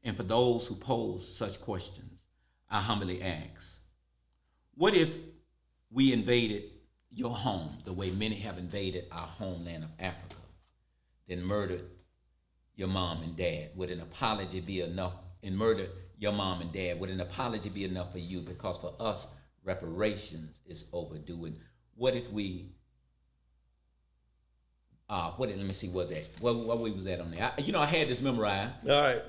And for those who pose such questions, I humbly ask, what if we invaded your home the way many have invaded our homeland of Africa, then murdered your mom and dad? Would an apology be enough? And murdered your mom and dad, would an apology be enough for you? Because for us, reparations is overdue. And what if we let me see, what we was at on there. I had this memorized. All right.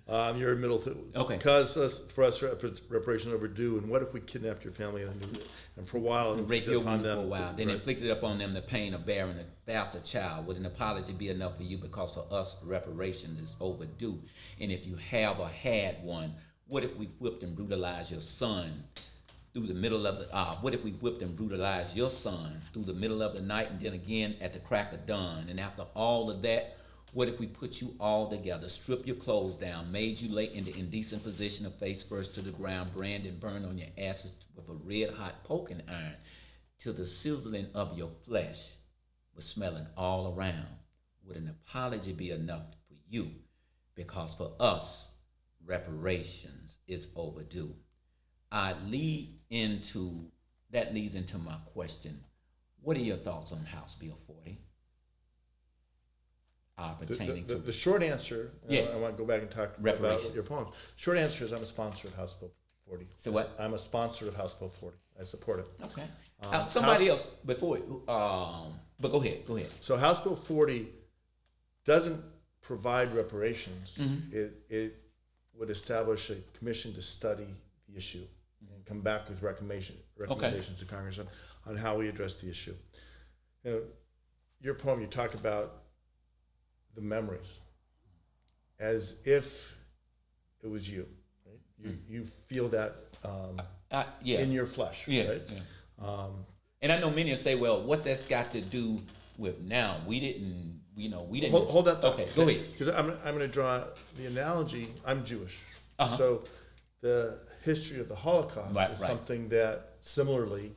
You're in middle. Okay. Because for us, reparation overdue. And what if we kidnapped your family and for a while And and rape your upon woman them for a while, then right. inflicted upon them the pain of bearing a bastard child? Would an apology be enough for you? Because for us, reparations is overdue. And if you have or had one, what if we whipped and brutalized your son through the middle of the? What if we whipped and brutalized your son through the middle of the night, and then again at the crack of dawn? And after all of that, what if we put you all together, strip your clothes down, made you lay in the indecent position of face first to the ground, brand and burn on your asses with a red-hot poking iron, till the sizzling of your flesh was smelling all around? Would an apology be enough for you? Because for us, reparations is overdue. That leads into my question. What are your thoughts on House Bill 40? Pertaining The short answer, Yeah. I want to go back and talk Reparation. about your poem. Short answer is I'm a sponsor of House Bill 40. So what? I'm a sponsor of House Bill 40. I support it. Okay. Somebody House- else before, but go ahead. Go ahead. So House Bill 40 doesn't provide reparations. Mm-hmm. It would establish a commission to study the issue and come back with recommendations to Congress on how we address the issue. You know, your poem, you talk about the memories as if it was you. Right? You feel that Yeah. in your flesh, Yeah. right? Yeah. And I know many will say, well, what that's got to do with now? We didn't. Hold that thought. Okay, go ahead. Because I'm going to draw the analogy. I'm Jewish, Uh-huh. so the history of the Holocaust Right, is right. something that similarly,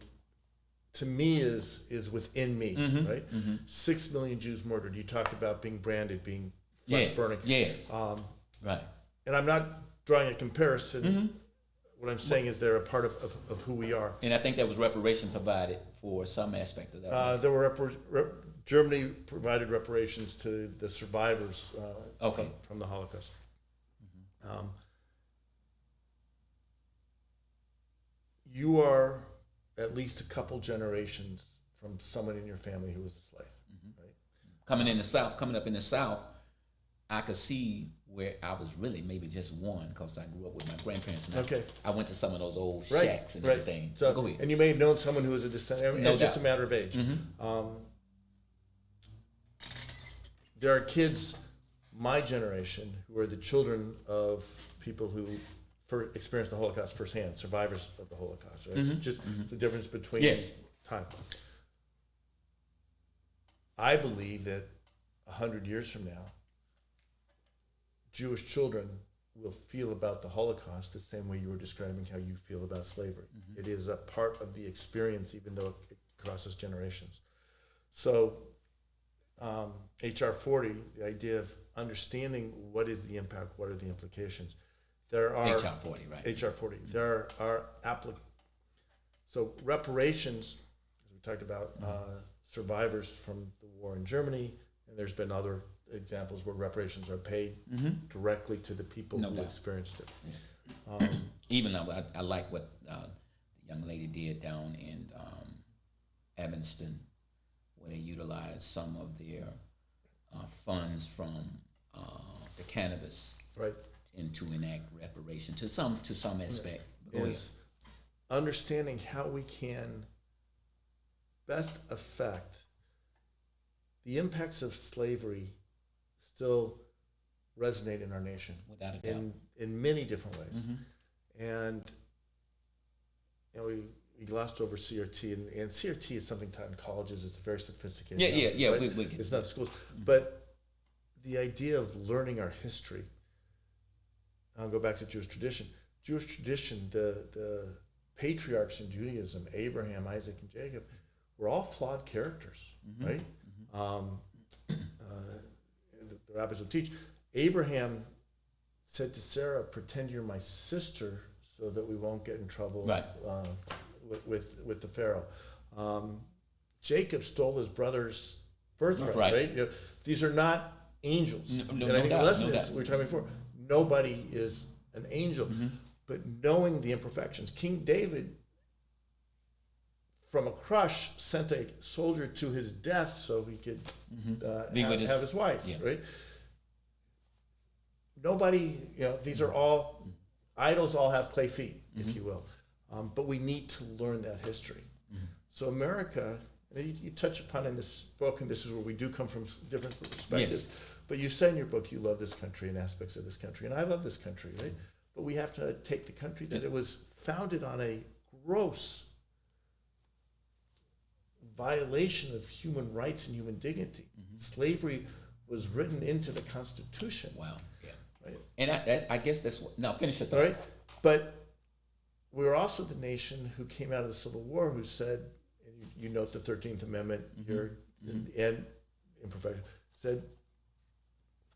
to me, is within me. Mm-hmm. Right, 6 million Jews murdered. You talk about being branded, being flesh burning. Yes. Right. And I'm not drawing a comparison. Mm-hmm. What I'm saying is they're a part of who we are. And I think that was reparation provided for some aspect of that. There were Germany provided reparations to the survivors Okay. from the Holocaust. You are at least a couple generations from someone in your family who was a slave, right? Coming up in the South, I could see where I was really maybe just one, because I grew up with my grandparents, and Okay. I went to some of those old Right, shacks and right. everything. So, Go ahead. and you may have known someone who was a descendant. No It's just doubt. a matter of age. There are kids my generation who are the children of people who experienced the Holocaust firsthand, survivors of the Holocaust. Right? It's just it's the difference between Yes. time. I believe that 100 years from now, Jewish children will feel about the Holocaust the same way you were describing how you feel about slavery. It is a part of the experience, even though it crosses generations. So, HR 40, the idea of understanding what is the impact, what are the implications. There are HR 40, right? HR 40. There are so reparations, as we talked about, survivors from the war in Germany, and there's been other examples where reparations are paid directly to the people No who doubt. experienced it. Even though I like what the young lady did down in Evanston, where they utilized some of their funds from the cannabis Right. and to enact reparation to some aspect. Go ahead. Is understanding how we can best affect the impacts of slavery still resonate in our nation Without a doubt. in many different ways. And we glossed over CRT, and CRT is something taught in colleges. It's a very sophisticated. Yeah. Right? We get It's not schools, but the idea of learning our history. I'll go back to Jewish tradition. Jewish tradition, the patriarchs in Judaism, Abraham, Isaac, and Jacob, were all flawed characters, right? The rabbis would teach. Abraham said to Sarah, "Pretend you're my sister, so that we won't get in trouble Right. with the Pharaoh." Jacob stole his brother's birthright, Right. right? These are not angels. No And I think doubt, the lesson no is, doubt. we were talking before, nobody is an angel. But knowing the imperfections, King David, from a crush, sent a soldier to his death so he could Be with have his wife, yeah. right? nobody, these are all, idols all have clay feet, if you will. But we need to learn that history. So America, you touch upon in this book, and this is where we do come from different perspectives, but you say in your book you love this country and aspects of this country, and I love this country, right? But we have to take the country that it was founded on a gross violation of human rights and human dignity. Slavery was written into the Constitution. Wow. Yeah. Right? And I guess that's what. No, finish it. All right, but we're also the nation who came out of the Civil War who said, and you note the 13th Amendment here, and imperfection, said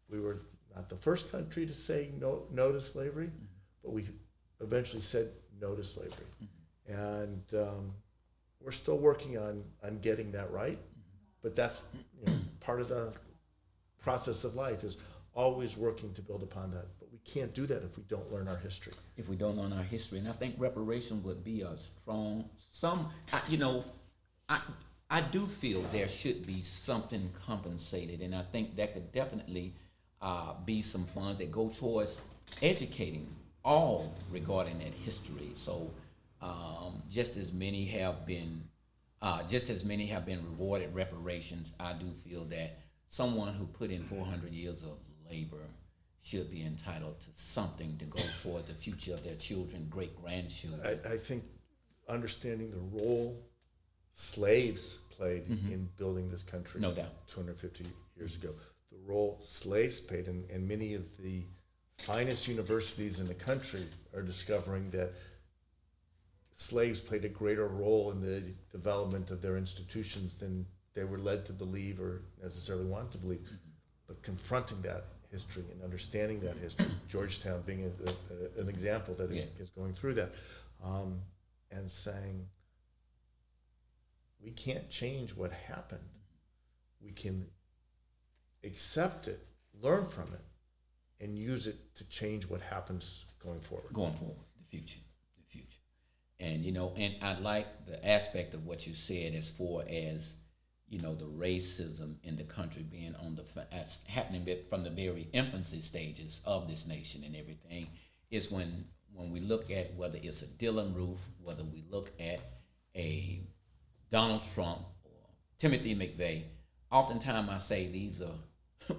we were not the first country to say no to slavery, but we eventually said no to slavery. And we're still working on getting that right, but that's part of the process of life, is always working to build upon that. But we can't do that if we don't learn our history. If we don't learn our history, and I think reparation would be a strong, I do feel there should be something compensated, and I think that could definitely be some funds that go towards educating all regarding that history. So just as many have been rewarded reparations, I do feel that someone who put in 400 years of labor should be entitled to something to go toward the future of their children, great-grandchildren. I think understanding the role slaves played in building this country, No doubt, 250 years ago, the role slaves played, and many of the finest universities in the country are discovering that slaves played a greater role in the development of their institutions than they were led to believe or necessarily want to believe. But confronting that history and understanding that history, Georgetown being an example that is going through that, and saying, we can't change what happened. We can accept it, learn from it, and use it to change what happens going forward. The future. And and I like the aspect of what you said as far as the racism in the country being happening from the very infancy stages of this nation and everything, is when we look at whether it's a Dylan Roof, whether we look at a Donald Trump or Timothy McVeigh. Oftentimes I say these are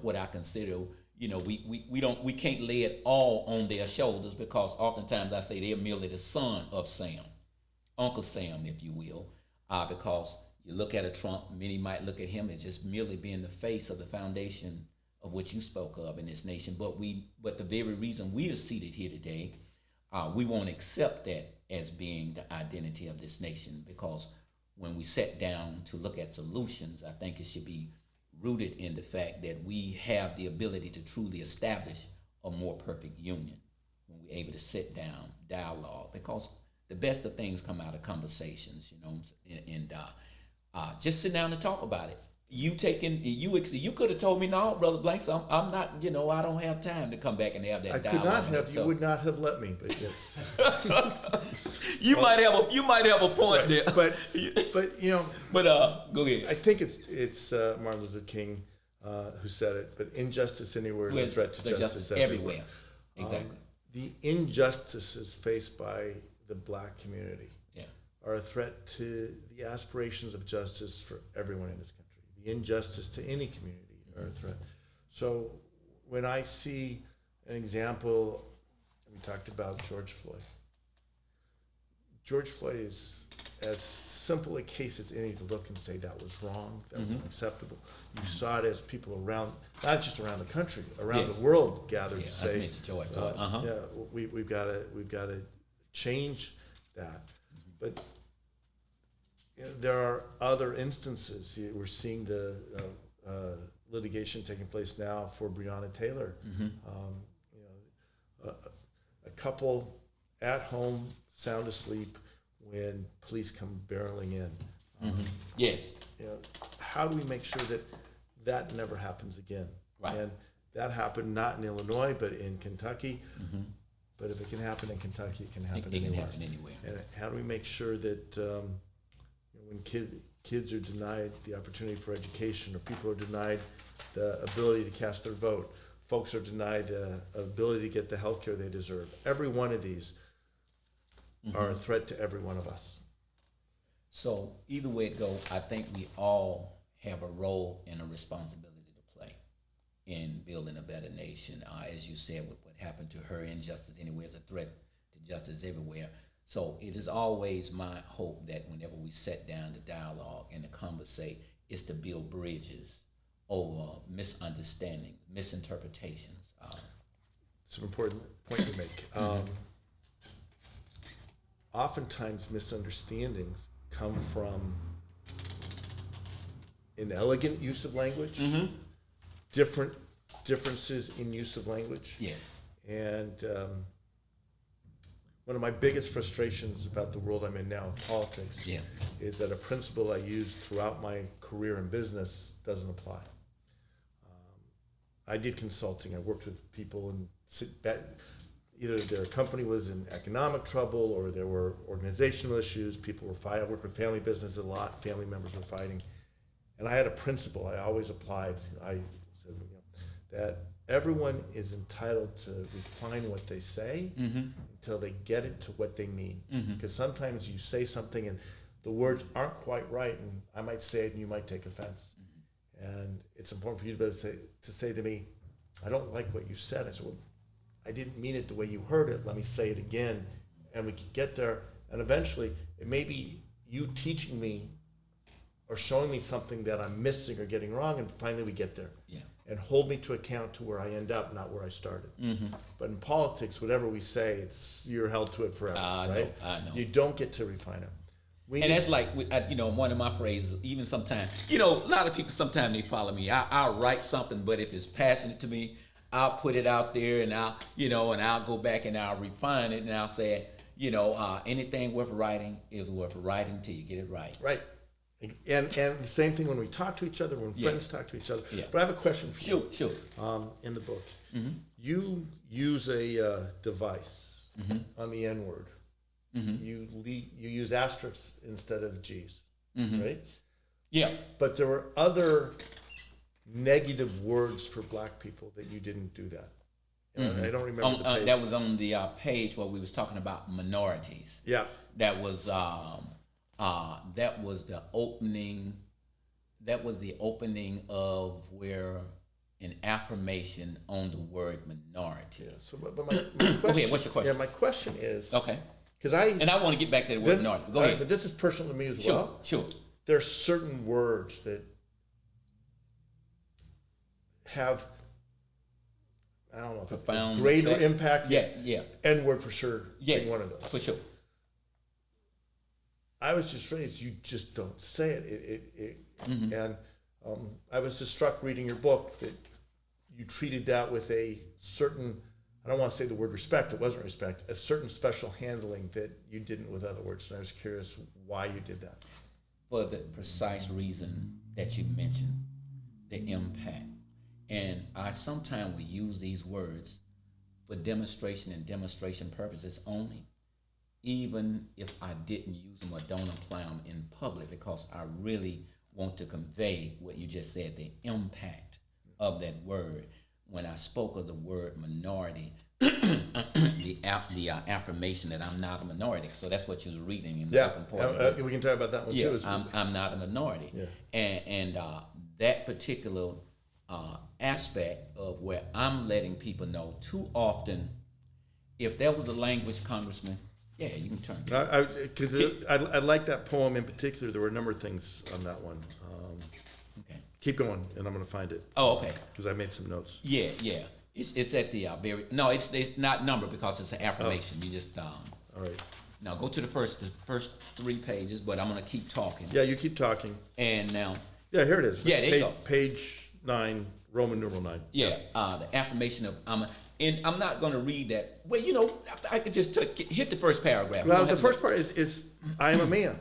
what I consider, we can't lay it all on their shoulders, because oftentimes I say they're merely the son of Sam, Uncle Sam, if you will, because you look at a Trump, many might look at him as just merely being the face of the foundation of what you spoke of in this nation. But the very reason we are seated here today, we won't accept that as being the identity of this nation, because when we sit down to look at solutions, I think it should be rooted in the fact that we have the ability to truly establish a more perfect union when we're able to sit down, dialogue, because the best of things come out of conversations, and just sit down and talk about it. You could have told me, no, Brother Blanks, I'm not, I don't have time to come back and have that dialogue. I could not have, you would not have let me, but yes. You might have a point right. there. But go ahead. I think it's Martin Luther King who said it, but injustice anywhere is a threat to justice everywhere. Exactly. The injustices faced by the black community are a threat to the aspirations of justice for everyone in this country. The injustice to any community are a threat. So when I see an example, we talked about George Floyd. George Floyd is as simple a case as any to look and say that was wrong, that was unacceptable. You saw it as people around, not just around the country, around the world gathered to say, we've got to change that. But there are other instances. We're seeing the litigation taking place now for Breonna Taylor. A couple at home, sound asleep, when police come barreling in. Yes. How do we make sure that that never happens again? Right. And that happened not in Illinois, but in Kentucky. But if it can happen in Kentucky, it can happen anywhere. It can happen anywhere. And how do we make sure that when kids are denied the opportunity for education, or people are denied the ability to cast their vote, folks are denied the ability to get the health care they deserve. Every one of these are a threat to every one of us. So either way it goes, I think we all have a role and a responsibility to play in building a better nation. As you said, with what happened to her, injustice anywhere is a threat to justice everywhere. So it is always my hope that whenever we sit down to dialogue and to conversate, is to build bridges over misunderstanding, misinterpretations. It's an important point you make. Oftentimes misunderstandings come from inelegant use of language, differences in use of language. Yes. And one of my biggest frustrations about the world I'm in now, politics, is that a principle I used throughout my career in business doesn't apply. I did consulting. I worked with people and either their company was in economic trouble or there were organizational issues. People were fighting. I worked with family business a lot. Family members were fighting. And I had a principle I always applied. I said, that everyone is entitled to refine what they say until they get it to what they mean. Because sometimes you say something and the words aren't quite right, and I might say it and you might take offense. And it's important for you to be able to say to me, I don't like what you said. I said, well, I didn't mean it the way you heard it. Let me say it again. And we could get there. And eventually, it may be you teaching me or showing me something that I'm missing or getting wrong, and finally we get there. Yeah. And hold me to account to where I end up, not where I started. But in politics, whatever we say, you're held to it forever, right? I know. You don't get to refine it. And that's like, one of my phrases, even sometimes, a lot of people, sometimes they follow me. I'll write something, but if it's passionate to me, I'll put it out there and I'll go back and I'll refine it and I'll say, anything worth writing is worth writing till you get it right. Right. And the same thing when we talk to each other, when friends talk to each other. Yeah. But I have a question for you. Sure. In the book, you use a device on the N word. You use asterisks instead of G's, right? Yeah. But there were other negative words for black people that you didn't do that. I don't remember the page. That was on the page where we was talking about minorities. Yeah. That was the opening. That was the opening of where an affirmation on the word minority. Yeah. So, but my question. Okay, what's your question? Yeah, my question is. Okay. Because I want to get back to the word minority. Go ahead. But this is personal to me as well. Sure. There are certain words that have, I don't know if Profound it's greater effect. impact. Yeah. N-word for sure being one of those. For sure. I was just raised, you just don't say it. And I was just struck reading your book that you treated that with a certain, I don't want to say the word respect, it wasn't respect, a certain special handling that you didn't with other words. And I was curious why you did that. For the precise reason that you mentioned, the impact. And I sometimes will use these words for demonstration and demonstration purposes only, even if I didn't use them or don't apply them in public, because I really want to convey what you just said, the impact of that word. When I spoke of the word minority, the affirmation that I'm not a minority. So that's what you was reading in the open part. We can talk about that one too. I'm not a minority. Yeah. And that particular aspect of where I'm letting people know too often, if there was a language, Congressman, yeah, you can turn to it. Because I like that poem in particular. There were a number of things on that one. Okay. Keep going, and I'm going to find it. Oh, okay. Because I made some notes. Yeah. It's at the it's not numbered because it's an affirmation. You just all right. Now go to the first 3 pages, but I'm gonna keep talking. Yeah, you keep talking. And now. Yeah, here it is. Yeah, there you go. Page 9, Roman numeral 9. Yeah, the affirmation of and I'm not gonna read that. Well, I could just hit the first paragraph. Well, the first part is I am a man.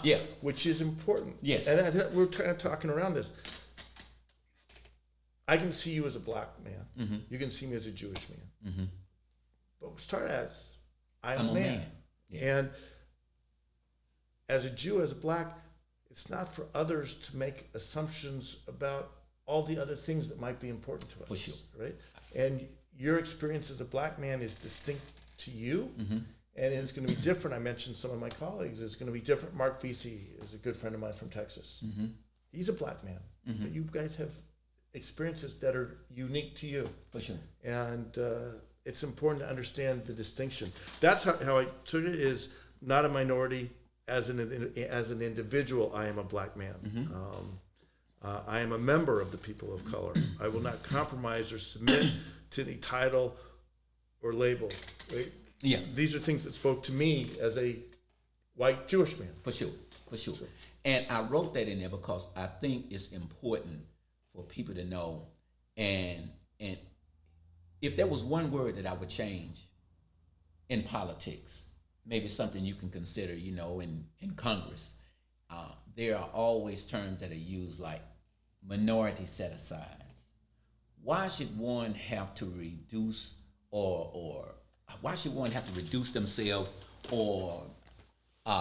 Yeah. Which is important. Yes. And we're kind of talking around this. I can see you as a black man. You can see me as a Jewish man. But start as I'm a man. Yeah. And as a Jew, as a black, it's not for others to make assumptions about all the other things that might be important to us. For sure. Right? And your experience as a black man is distinct to you, and it's going to be different. I mentioned some of my colleagues. It's going to be different. Mark Vesey is a good friend of mine from Texas. He's a black man, but you guys have experiences that are unique to you. For sure. And it's important to understand the distinction. That's how I took it, is not a minority. As an individual, I am a black man. I am a member of the people of color. I will not compromise or submit to any title or label. Right? Yeah. These are things that spoke to me as a white Jewish man. For sure. And I wrote that in there because I think it's important for people to know. And if there was one word that I would change in politics, maybe something you can consider, in Congress, there are always terms that are used like minority set-asides. Why should one have to reduce or why should one have to reduce themselves or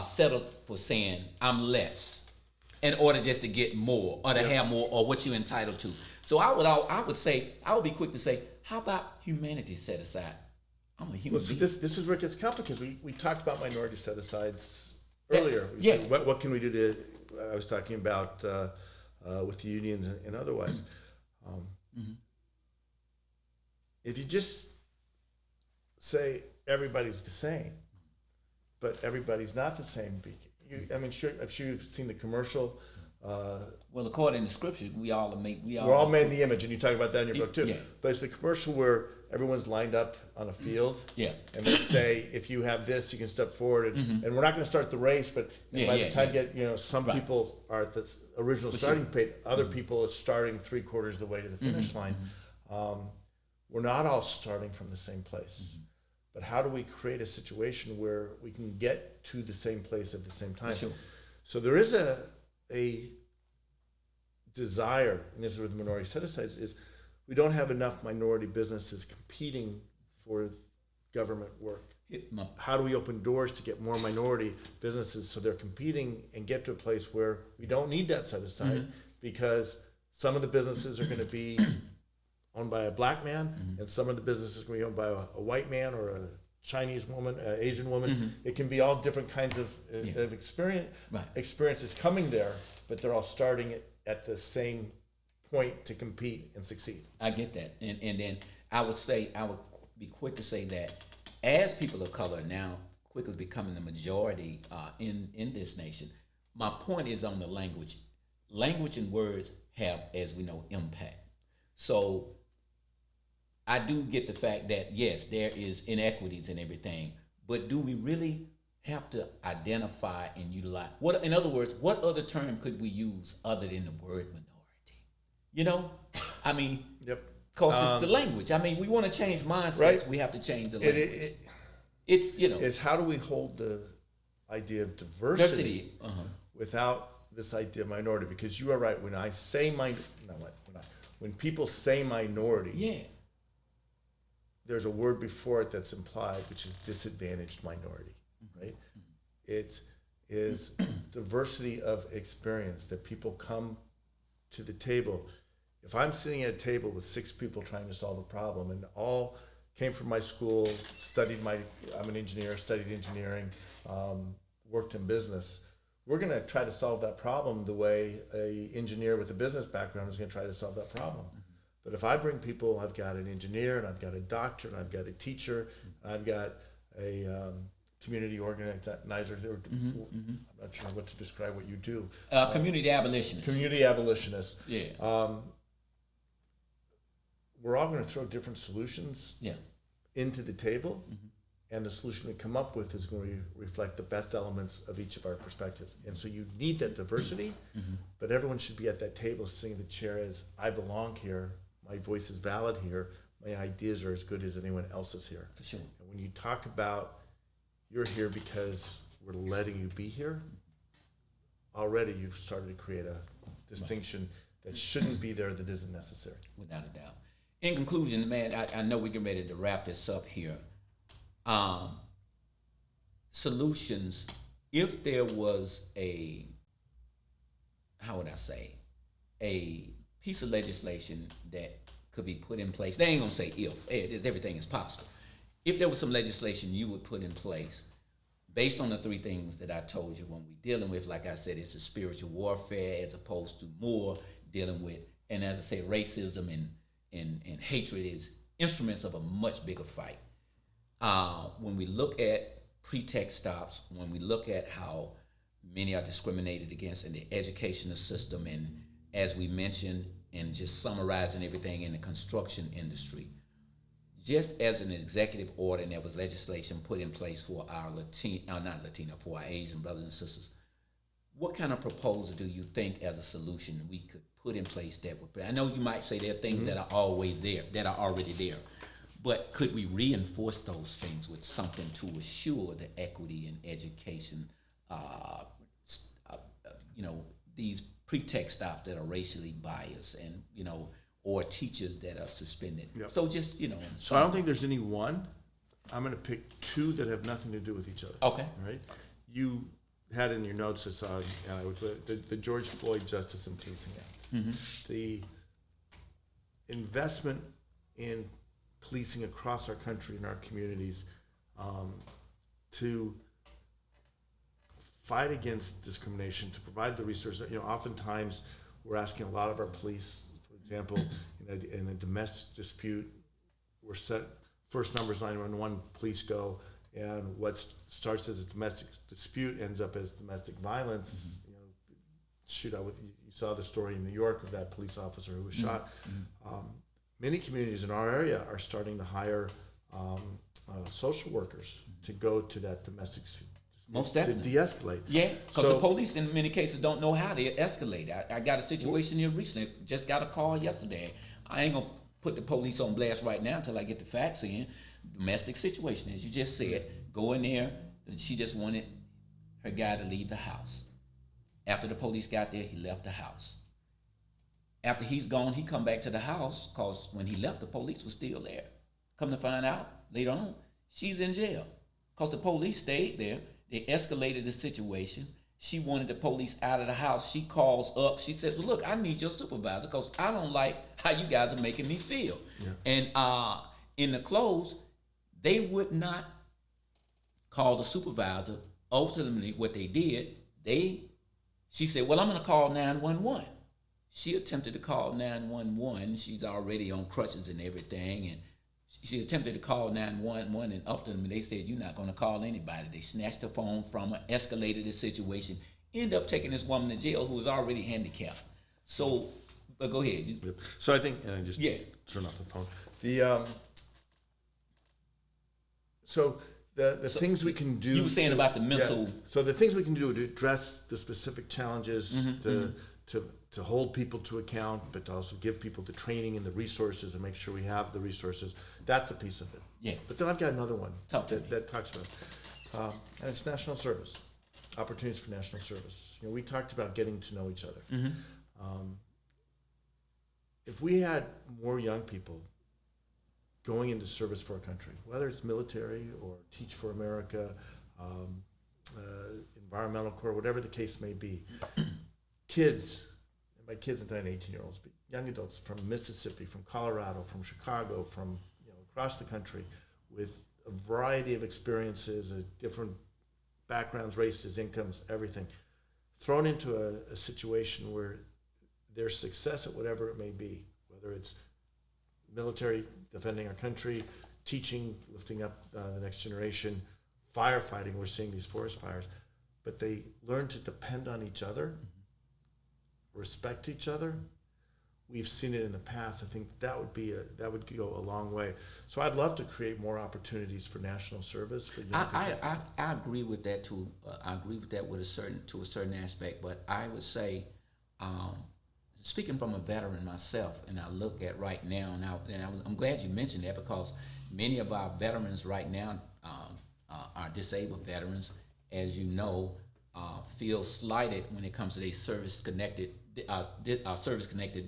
settle for saying I'm less in order just to get more or to have more or what you're entitled to? So I would be quick to say, how about humanity set aside? I'm a human being. This is where it gets complicated, because we talked about minority set-asides earlier. We said, what can we do to, I was talking about with the unions and otherwise. If you just say everybody's the same, but everybody's not the same, I'm sure you've seen the commercial. Well, according to scripture, we're all made in the image, and you talk about that in your book too. Yeah. But it's the commercial where everyone's lined up on a field. Yeah. And they say, if you have this, you can step forward. And we're not going to start the race, but by the time you get, some people are at the original starting page, other people are starting 3/4 of the way to the finish line. We're not all starting from the same place. But how do we create a situation where we can get to the same place at the same time? Sure. So there is a desire, and this is where the minority set-asides is, we don't have enough minority businesses competing for government work. How do we open doors to get more minority businesses so they're competing and get to a place where we don't need that set-aside, because some of the businesses are going to be owned by a black man, and some of the businesses are going to be owned by a white man or a Chinese woman, Asian woman. It can be all different kinds of experiences coming there, but they're all starting at the same point to compete and succeed. I get that. And then I would be quick to say that as people of color now quickly becoming the majority in this nation, my point is on the language. Language and words have, as we know, impact. So I do get the fact that, yes, there is inequities and everything, but do we really have to identify and utilize, in other words, what other term could we use other than the word minority? Because it's the language. We want to change mindsets. Right. We have to change the language. It's how do we hold the idea of diversity without this idea of minority? Because you are right. When I say when people say minority, there's a word before it that's implied, which is disadvantaged minority, right? It is diversity of experience, that people come to the table. If I'm sitting at a table with 6 people trying to solve a problem, and all came from my school, I'm an engineer, studied engineering, worked in business, we're going to try to solve that problem the way an engineer with a business background is going to try to solve that problem. But if I bring people, I've got an engineer, and I've got a doctor, and I've got a teacher, and I've got a community organizer. I'm not sure what to describe what you do. Community abolitionist. Community abolitionist. Yeah. We're all going to throw different solutions into the table, and the solution we come up with is going to reflect the best elements of each of our perspectives. And so you need that diversity, but everyone should be at that table sitting in the chair as, I belong here, my voice is valid here, my ideas are as good as anyone else's here. For sure. And when you talk about you're here because we're letting you be here, already you've started to create a distinction that shouldn't be there, that isn't necessary. Without a doubt. In conclusion, man, I know we're getting ready to wrap this up here. Solutions, if there was a piece of legislation that could be put in place. They ain't gonna say if, everything is possible. If there was some legislation you would put in place based on the three things that I told you when we're dealing with, like I said, it's a spiritual warfare as opposed to more dealing with, and as I say, racism and hatred is instruments of a much bigger fight. When we look at pretext stops, when we look at how many are discriminated against in the educational system, and as we mentioned, and just summarizing everything in the construction industry, just as an executive order, and there was legislation put in place for our for our Asian brothers and sisters. What kind of proposal do you think as a solution we could put in place that would, I know you might say there are things that are always there, that are already there, but could we reinforce those things with something to assure the equity in education, these pretext stops that are racially biased and, or teachers that are suspended. Yep. So just, So I don't think there's any one. I'm going to pick two that have nothing to do with each other. Okay. All right. You had in your notes this the George Floyd Justice and Policing Act. Mm-hmm. The investment in policing across our country and our communities to fight against discrimination, to provide the resources. Oftentimes we're asking a lot of our police, for example, in a domestic dispute, we're set first numbers 911, police go, and what starts as a domestic dispute ends up as domestic violence. Shootout with, you saw the story in New York of that police officer who was shot. Many communities in our area are starting to hire social workers to go to that domestic Most to definitely. de-escalate. Yeah, because the police in many cases don't know how to escalate. I got a situation here recently, just got a call yesterday. I ain't gonna put the police on blast right now until I get the facts in. Domestic situation, as you just said, go in there, and she just wanted her guy to leave the house. After the police got there, he left the house. After he's gone, he come back to the house, because when he left, the police was still there. Come to find out, later on, she's in jail, because the police stayed there. They escalated the situation. She wanted the police out of the house. She calls up. She says, well, look, I need your supervisor because I don't like how you guys are making me feel. Yeah. And in the close, they would not call the supervisor. Ultimately, what they did, she said, well, I'm going to call 911. She attempted to call 911. She's already on crutches and everything. And she attempted to call 911, and up to them, they said, you're not going to call anybody. They snatched the phone from her, escalated the situation, ended up taking this woman to jail who was already handicapped. So, but go ahead. Yep. So I think, and I just turn off the phone. The things we can do. You were saying about the mental. Yeah. So the things we can do to address the specific challenges, to hold people to account, but to also give people the training and the resources and make sure we have the resources. That's a piece of it. Yeah. But then I've got another one that talks about, and it's national service, opportunities for national service. We talked about getting to know each other. Mm-hmm. If we had more young people going into service for our country, whether it's military or Teach for America, environmental corps, whatever the case may be, kids, and by kids I'm talking 18-year-olds, but young adults from Mississippi, from Colorado, from Chicago, from across the country, with a variety of experiences, different backgrounds, races, incomes, everything, thrown into a situation where their success at whatever it may be, whether it's military, defending our country, teaching, lifting up the next generation, firefighting, we're seeing these forest fires, but they learn to depend on each other, respect each other. We've seen it in the past. I think that would go a long way. So I'd love to create more opportunities for national service. For young people. I agree with that too. I agree with that to a certain aspect. But I would say, speaking from a veteran myself, and I look at right now, I'm glad you mentioned that, because many of our veterans right now are disabled veterans, as you know, feel slighted when it comes to their service-connected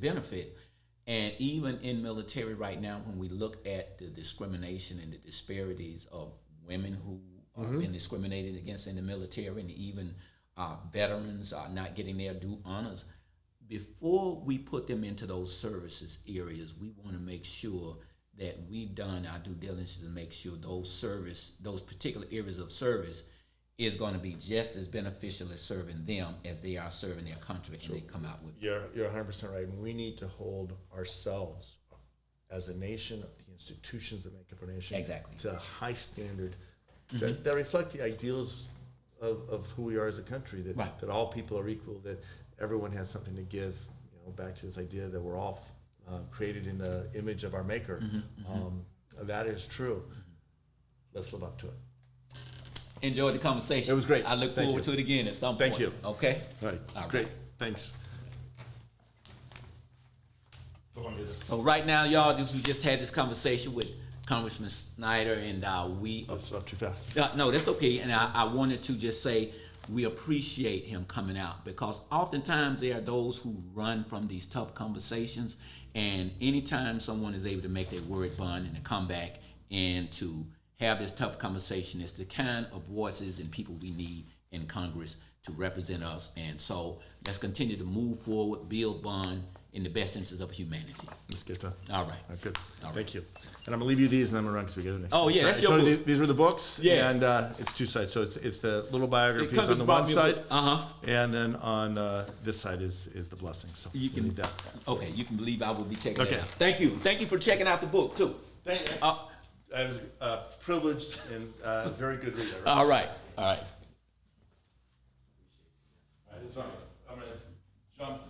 benefit. And even in military right now, when we look at the discrimination and the disparities of women who are being discriminated against in the military, and even veterans are not getting their due honors, before we put them into those services areas, we want to make sure that we've done our due diligence to make sure those particular areas of service is going to be just as beneficial as serving them as they are serving their country, and they come out with. You're 100% right, and we need to hold ourselves as a nation, the institutions that make up our nation, Exactly. to a high standard that reflect the ideals of who we are as a country, that, Right. that all people are equal, that everyone has something to give, back to this idea that we're all created in the image of our maker. That is true. Let's live up to it. Enjoyed the conversation. It was great. I look Thank forward you. to it again at some Thank point. you. Okay? All right, All right. great, thanks. So right now, y'all, we just had this conversation with Congressman Snyder, and we... That's up too fast. No, that's okay. And I wanted to just say we appreciate him coming out, because oftentimes there are those who run from these tough conversations, and anytime someone is able to make their word bond and to come back and to have this tough conversation, it's the kind of voices and people we need in Congress to represent us. And so let's continue to move forward, build bond in the best interest of humanity. Let's get done. All right. Good. All right. Thank you. And I'm gonna leave you these, and I'm gonna run because we get it next. Oh, week. yeah, So that's I your told you book. these were the books. Yeah. And it's two sides. So it's the little biographies on the brought one me a side. book. Uh-huh. And then on this side is the blessing. So You can need that. Okay, you can believe I will be checking Okay. it out. Thank you. Thank you for checking out the book too. Thank you. I was privileged and very good reader. All right. All right. All right, this one, I'm gonna jump